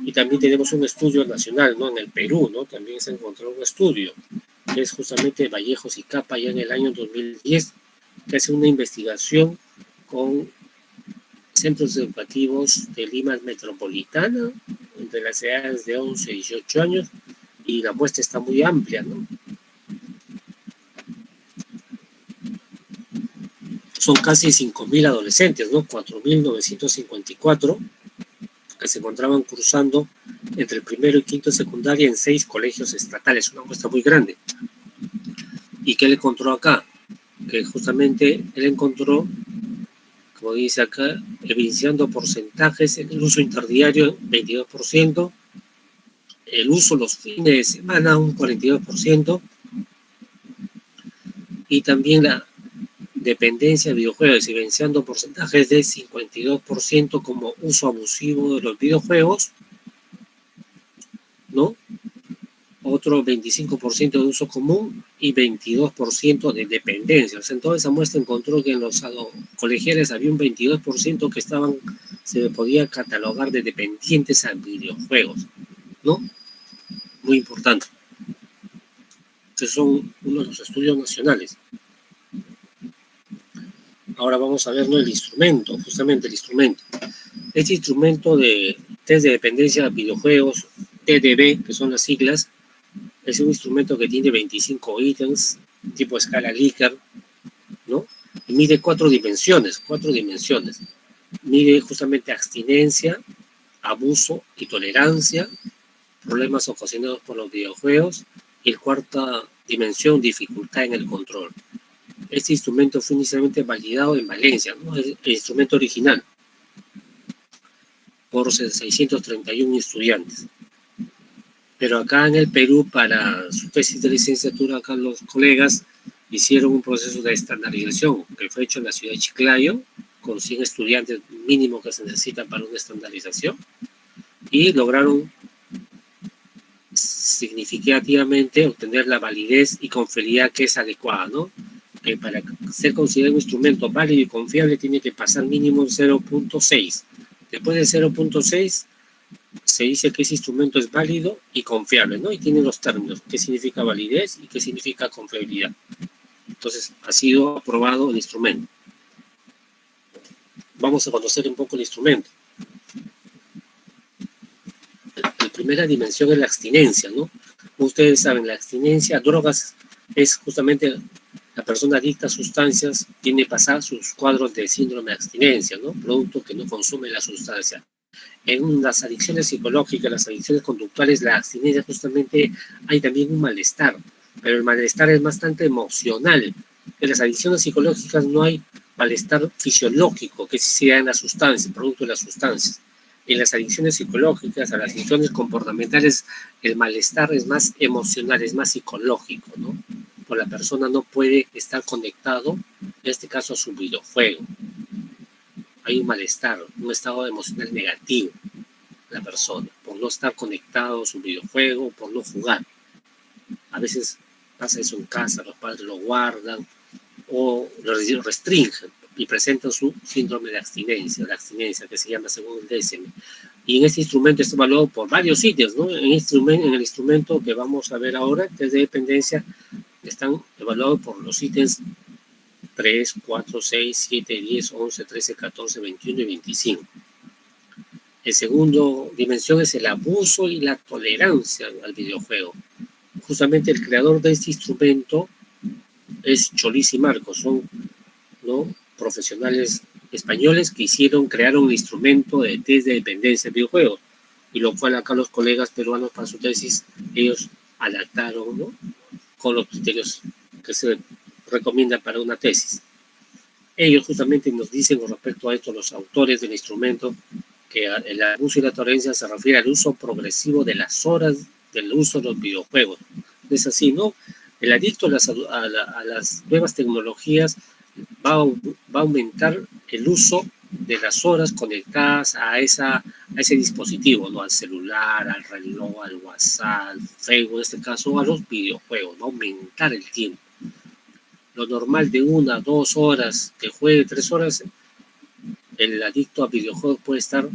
A: Y también tenemos un estudio nacional, ¿no? En el Perú, ¿no? También se encontró un estudio, que es justamente Vallejos y Capa, ya en el año 2010, que hace una investigación con centros educativos de Lima metropolitana, entre las edades de 11 y 18 años, y la muestra está muy amplia, ¿no? Son casi 5.000 adolescentes, ¿no? 4.954, que se encontraban cursando entre el primero y quinto de secundaria en 6 colegios estatales, una muestra muy grande. ¿Y qué le encontró acá? Que justamente él encontró, como dice acá, evidenciando porcentajes, el uso interdiario 22%, el uso los fines de semana un 42%, y también la dependencia de videojuegos, evidenciando porcentajes de 52% como uso abusivo de los videojuegos, ¿no? Otro 25% de uso común y 22% de dependencia. O sea, en toda esa muestra encontró que en los colegiales había un 22% que se podía catalogar de dependientes a videojuegos, ¿no? Muy importante. Estos son uno de los estudios nacionales. Ahora vamos a ver, ¿no? El instrumento, justamente el instrumento. Este instrumento de test de dependencia a videojuegos, TDB, que son las siglas, es un instrumento que tiene 25 ítems, tipo escala Likert, ¿no? Y mide 4 dimensiones. Mide justamente abstinencia, abuso y tolerancia, problemas ocasionados por los videojuegos, Y la cuarta dimensión, dificultad en el control. Este instrumento fue inicialmente validado en Valencia, ¿no? El instrumento original, por 631 estudiantes. Pero acá en el Perú, para su tesis de licenciatura, acá los colegas hicieron un proceso de estandarización que fue hecho en la ciudad de Chiclayo, con 100 estudiantes mínimo que se necesitan para una estandarización, y lograron significativamente obtener la validez y confiabilidad que es adecuada, ¿no? Que para ser considerado un instrumento válido y confiable tiene que pasar mínimo un 0.6. Después del 0.6 se dice que ese instrumento es válido y confiable, ¿no? Y tiene los términos, qué significa validez y qué significa confiabilidad. Entonces, ha sido aprobado el instrumento. Vamos a conocer un poco el instrumento. La primera dimensión es la abstinencia, ¿no? Ustedes saben, la abstinencia a drogas es justamente la persona adicta a sustancias tiene que pasar sus cuadros de síndrome de abstinencia, ¿no? Producto que no consume la sustancia. En las adicciones psicológicas, las adicciones conductuales, la abstinencia justamente hay también un malestar, pero el malestar es bastante emocional. En las adicciones psicológicas no hay malestar fisiológico, que sí sea en la sustancia, producto de las sustancias. En las adicciones psicológicas, a las adicciones comportamentales, el malestar es más emocional, es más psicológico, ¿no? Pues la persona no puede estar conectado, en este caso, a su videojuego. Hay un malestar, un estado emocional negativo la persona, por no estar conectado a su videojuego, por no jugar. A veces pasa eso en casa, los padres lo guardan o lo restringen y presentan su síndrome de abstinencia, la abstinencia que se llama según el DSM. Y en este instrumento está evaluado por varios sitios, ¿no? En el instrumento que vamos a ver ahora, que es de dependencia, están evaluados por los ítems 3, 4, 6, 7, 10, 11, 13, 14, 21 y 25. El segundo dimensión es el abuso y la tolerancia al videojuego. Justamente el creador de este instrumento es Cholis y Marcos, son, ¿no?, profesionales españoles que crearon un instrumento de test de dependencia del videojuego, y lo cual acá los colegas peruanos para su tesis, ellos adaptaron, ¿no?, con los criterios que se recomiendan para una tesis. Ellos justamente nos dicen con respecto a esto, los autores del instrumento, que el abuso y la tolerancia se refiere al uso progresivo de las horas del uso de los videojuegos. Es así, ¿no? El adicto a las nuevas tecnologías va a aumentar el uso de las horas conectadas a ese dispositivo, ¿no? Al celular, al reloj, al WhatsApp, al Facebook, en este caso, a los videojuegos, va a aumentar el tiempo. Lo normal de 1 a 2 horas, que juegue 3 horas, el adicto a videojuegos puede estar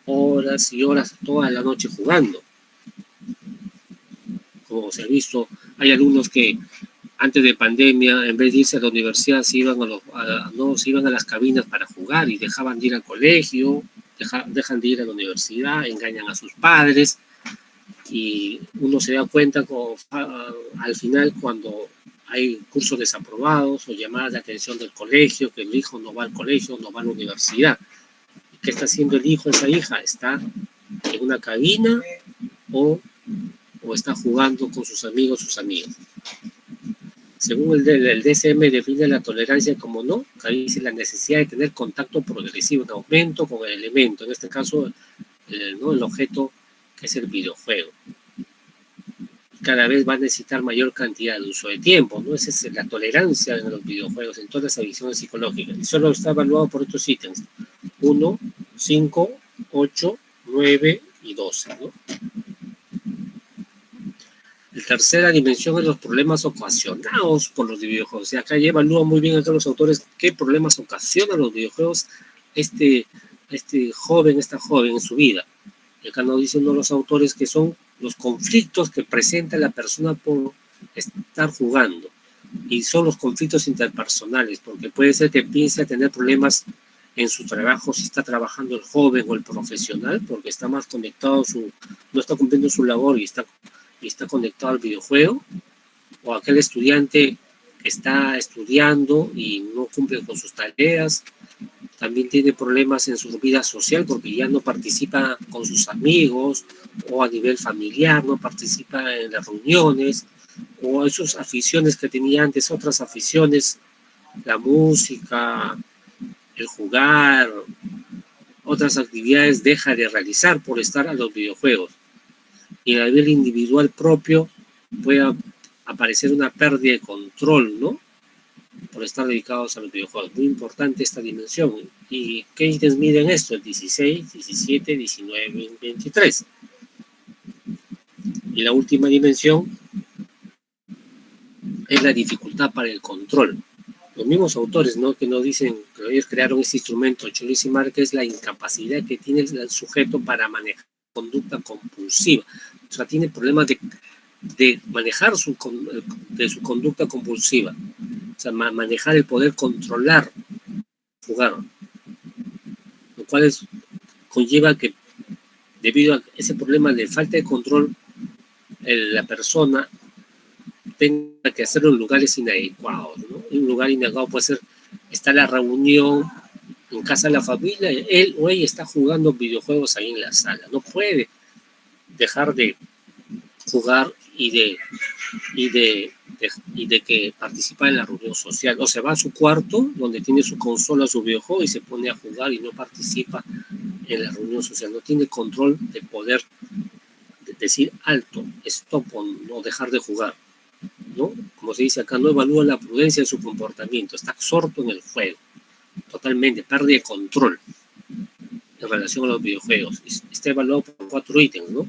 A: horas y horas toda la noche jugando. Como se ha visto, hay alumnos que antes de pandemia, en vez de irse a la universidad, se iban a las cabinas para jugar y dejaban de ir al colegio, dejan de ir a la universidad, engañan a sus padres, y uno se da cuenta al final cuando hay cursos desaprobados o llamadas de atención del colegio, que el hijo no va al colegio, no va a la universidad. ¿Qué está haciendo el hijo, esa hija? Está en una cabina o está jugando con sus amigos, sus amigas. Según el DSM define la tolerancia como no, ahí dice la necesidad de tener contacto progresivo, un aumento con el elemento, en este caso el objeto que es el videojuego. Cada vez va a necesitar mayor cantidad de uso de tiempo, ¿no? Esa es la tolerancia en los videojuegos, en todas las adicciones psicológicas. Y solo está evaluado por estos ítems: 1, 5, 8, 9 y 12, ¿no? La tercera dimensión es los problemas ocasionados por los videojuegos. Y acá ya evalúan muy bien acá los autores qué problemas ocasionan los videojuegos esta joven en su vida. Y acá nos dicen los autores que son los conflictos que presenta la persona por estar jugando. Y son los conflictos interpersonales, porque puede ser que empiece a tener problemas en su trabajo, si está trabajando el joven o el profesional, porque está más conectado, no está cumpliendo su labor y está conectado al videojuego, o aquel estudiante que está estudiando y no cumple con sus tareas, también tiene problemas en su vida social porque ya no participa con sus amigos, o a nivel familiar no participa en las reuniones, o esas aficiones que tenía antes, otras aficiones, la música, el jugar, otras actividades deja de realizar por estar a los videojuegos. Y a nivel individual propio puede aparecer una pérdida de control, ¿no? Por estar dedicados a los videojuegos. Muy importante esta dimensión. ¿Y qué ítems miden esto? El 16, 17, 19 y 23. Y la última dimensión es la dificultad para el control. Los mismos autores, ¿no?, que nos dicen que ellos crearon este instrumento, Choliz y Márquez, la incapacidad que tiene el sujeto para manejar conducta compulsiva. O sea, tiene problemas de manejar su conducta compulsiva. O sea, manejar el poder controlar, jugar. Lo cual conlleva que, debido a ese problema de falta de control, la persona tenga que hacerlo en lugares inadecuados, ¿no? Un lugar inadecuado puede ser, está la reunión en casa de la familia, él o ella está jugando videojuegos ahí en la sala. No puede dejar de jugar y de que participa en la reunión social. O se va a su cuarto, donde tiene su consola, su videojuego, y se pone a jugar y no participa en la reunión social. No tiene control de poder decir alto, stop, o no dejar de jugar, ¿no? Como se dice acá, no evalúa la prudencia de su comportamiento, está absorto en el juego, totalmente, pierde control en relación a los videojuegos. Está evaluado por 4 ítems, ¿no?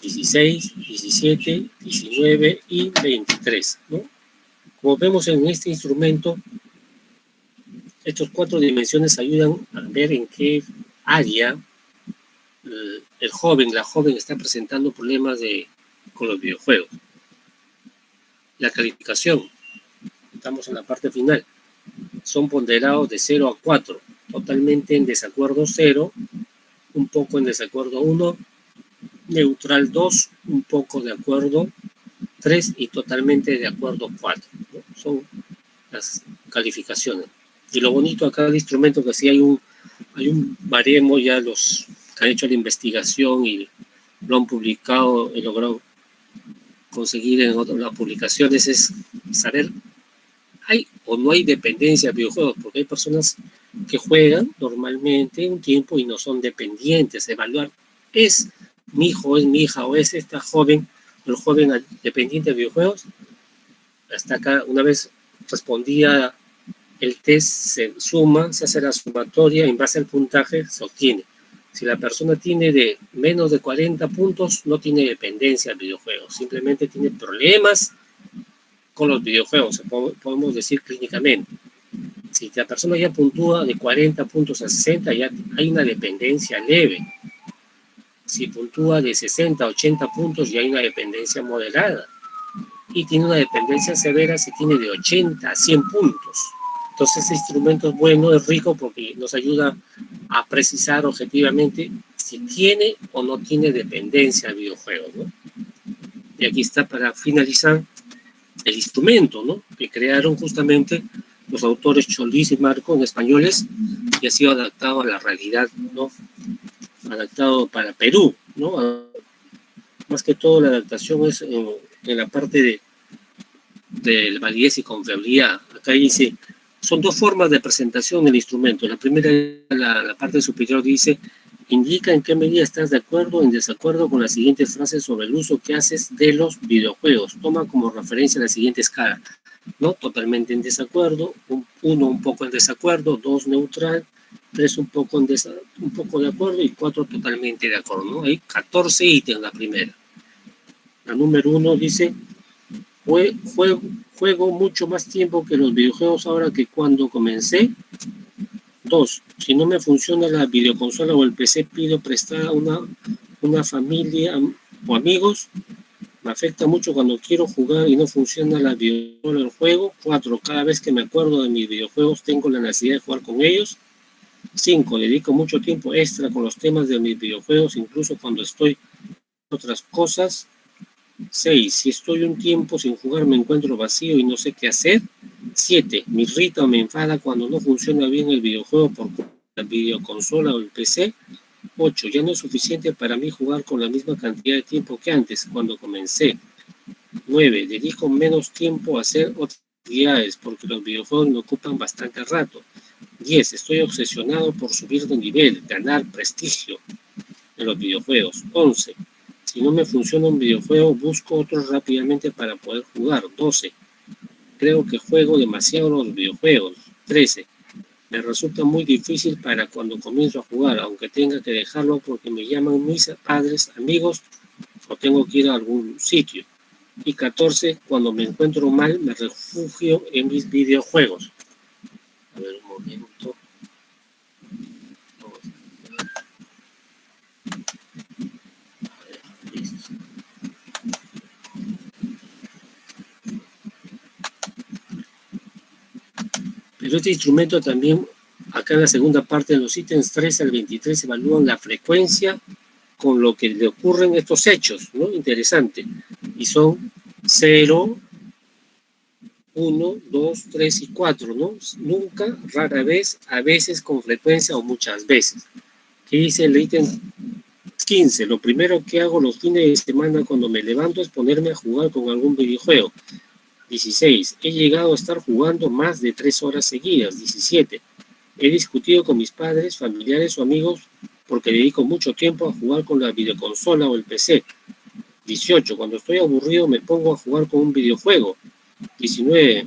A: 16, 17, 19 y 23, ¿no? Como vemos en este instrumento, estas 4 dimensiones ayudan a ver en qué área el joven, la joven está presentando problemas con los videojuegos. La calificación, estamos en la parte final, son ponderados de 0 a 4, totalmente en desacuerdo 0, un poco en desacuerdo 1, neutral 2, un poco de acuerdo 3 y totalmente de acuerdo 4, ¿no? Son las calificaciones. Y lo bonito acá del instrumento que sí hay un baremo, ya los que han hecho la investigación y lo han publicado y logrado conseguir en otras publicaciones, es saber hay o no hay dependencia de videojuegos, porque hay personas que juegan normalmente un tiempo y no son dependientes. Evaluar, ¿es mi hijo, es mi hija o es esta joven, el joven dependiente de videojuegos? Hasta acá, una vez respondía el test, se suma, se hace la sumatoria, en base al puntaje se obtiene. Si la persona tiene de menos de 40 puntos, no tiene dependencia al videojuego, simplemente tiene problemas con los videojuegos, podemos decir clínicamente. Si la persona ya puntúa de 40 puntos a 60, ya hay una dependencia leve. Si puntúa de 60 a 80 puntos, ya hay una dependencia moderada. Y tiene una dependencia severa si tiene de 80 a 100 puntos. Entonces, este instrumento es bueno, es rico, porque nos ayuda a precisar objetivamente si tiene o no tiene dependencia al videojuego, ¿no? Y aquí está, para finalizar, el instrumento, ¿no?, que crearon justamente los autores Choliz y Márquez, españoles, y ha sido adaptado a la realidad, ¿no?, adaptado para Perú, ¿no? Más que todo la adaptación es en la parte de validez y confiabilidad. Acá dice, son 2 formas de presentación del instrumento. La primera, la parte superior dice, indica en qué medida estás de acuerdo o en desacuerdo con las siguientes frases sobre el uso que haces de los videojuegos. Toma como referencia la siguiente escala, ¿no? Totalmente en desacuerdo, 1 un poco en desacuerdo, 2 neutral, 3 un poco de acuerdo y 4 totalmente de acuerdo, ¿no? Hay 14 ítems la primera. La número 1 dice, juego mucho más tiempo que los videojuegos ahora que cuando comencé. 2, si no me funciona la videoconsola o el PC, pido prestada a una familia o amigos. Me afecta mucho cuando quiero jugar y no funciona la videoconsola o el juego. 4, cada vez que me acuerdo de mis videojuegos tengo la necesidad de jugar con ellos. 5, dedico mucho tiempo extra con los temas de mis videojuegos, incluso cuando estoy en otras cosas. 6, si estoy un tiempo sin jugar me encuentro vacío y no sé qué hacer. 7, me irrita o me enfada cuando no funciona bien el videojuego por la videoconsola o el PC. 8, ya no es suficiente para mí jugar con la misma cantidad de tiempo que antes, cuando comencé. 9. Dedico menos tiempo a hacer otras actividades porque los videojuegos me ocupan bastante rato. 10. Estoy obsesionado por subir de nivel, ganar prestigio en los videojuegos. 11. Si no me funciona un videojuego, busco otro rápidamente para poder jugar. 12. Creo que juego demasiado los videojuegos. 13. Me resulta muy difícil para cuando comienzo a jugar, aunque tenga que dejarlo porque me llaman mis padres, amigos, o tengo que ir a algún sitio. Y 14. Cuando me encuentro mal, me refugio en mis videojuegos. A ver, un momento. Vamos a ver. Listo. Pero este instrumento también, acá en la segunda parte, en los ítems 3 al 23, evalúan la frecuencia con lo que le ocurren estos hechos, ¿no? Interesante. Y son 0, 1, 2, 3 y 4, ¿no? Nunca, rara vez, a veces, con frecuencia o muchas veces. ¿Qué dice el ítem 15? Lo primero que hago los fines de semana cuando me levanto es ponerme a jugar con algún videojuego. 16. He llegado a estar jugando más de 3 horas seguidas. 17. He discutido con mis padres, familiares o amigos porque dedico mucho tiempo a jugar con la videoconsola o el PC. 18. Cuando estoy aburrido me pongo a jugar con un videojuego. 19.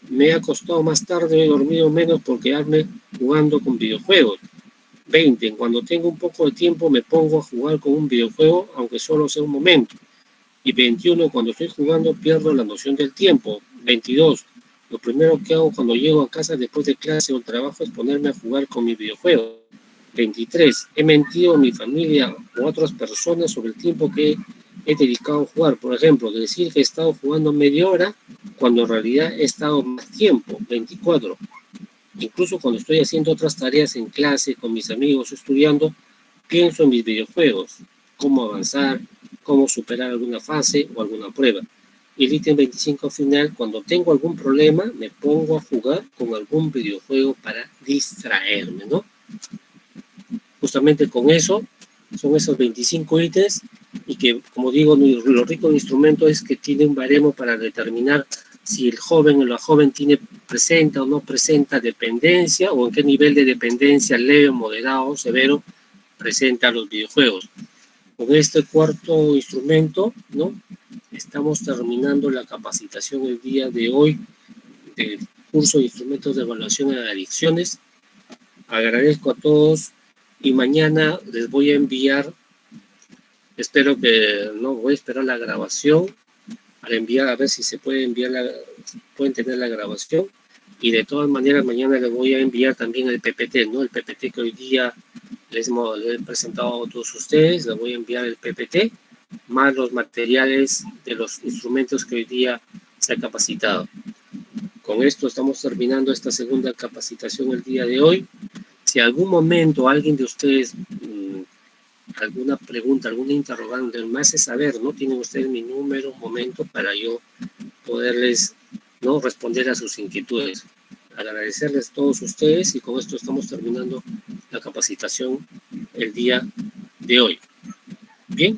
A: Me he acostado más tarde, he dormido menos por quedarme jugando con videojuegos. 20. Cuando tengo un poco de tiempo me pongo a jugar con un videojuego, aunque solo sea un momento. Y 21, cuando estoy jugando pierdo la noción del tiempo. 22, lo primero que hago cuando llego a casa después de clase o el trabajo es ponerme a jugar con mi videojuego. 23, he mentido a mi familia o a otras personas sobre el tiempo que he dedicado a jugar. Por ejemplo, decir que he estado jugando media hora cuando en realidad he estado más tiempo. 24, incluso cuando estoy haciendo otras tareas en clase con mis amigos estudiando, pienso en mis videojuegos, cómo avanzar, cómo superar alguna fase o alguna prueba. Y el ítem 25 final, cuando tengo algún problema, me pongo a jugar con algún videojuego para distraerme, ¿no? Justamente con eso, son esos 25 ítems y que, como digo, lo rico del instrumento es que tiene un baremo para determinar si el joven o la joven presenta o no presenta dependencia o en qué nivel de dependencia leve, moderado, severo presenta los videojuegos. Con este cuarto instrumento, ¿no? Estamos terminando la capacitación el día de hoy del curso de instrumentos de evaluación en adicciones. Agradezco a todos y mañana les voy a enviar, espero que, no, voy a esperar la grabación para enviar, a ver si se puede enviar, pueden tener la grabación. Y de todas maneras mañana les voy a enviar también el PPT, ¿no? El PPT que hoy día les he presentado a todos ustedes, les voy a enviar el PPT, más los materiales de los instrumentos que hoy día se ha capacitado. Con esto estamos terminando esta segunda capacitación el día de hoy. Si algún momento alguien de ustedes, alguna pregunta, alguna interrogante, me hace saber, ¿no? Tienen ustedes mi número, un momento para yo poderles, ¿no?, responder a sus inquietudes. Agradecerles a todos ustedes y con esto estamos terminando la capacitación el día de hoy. Bien.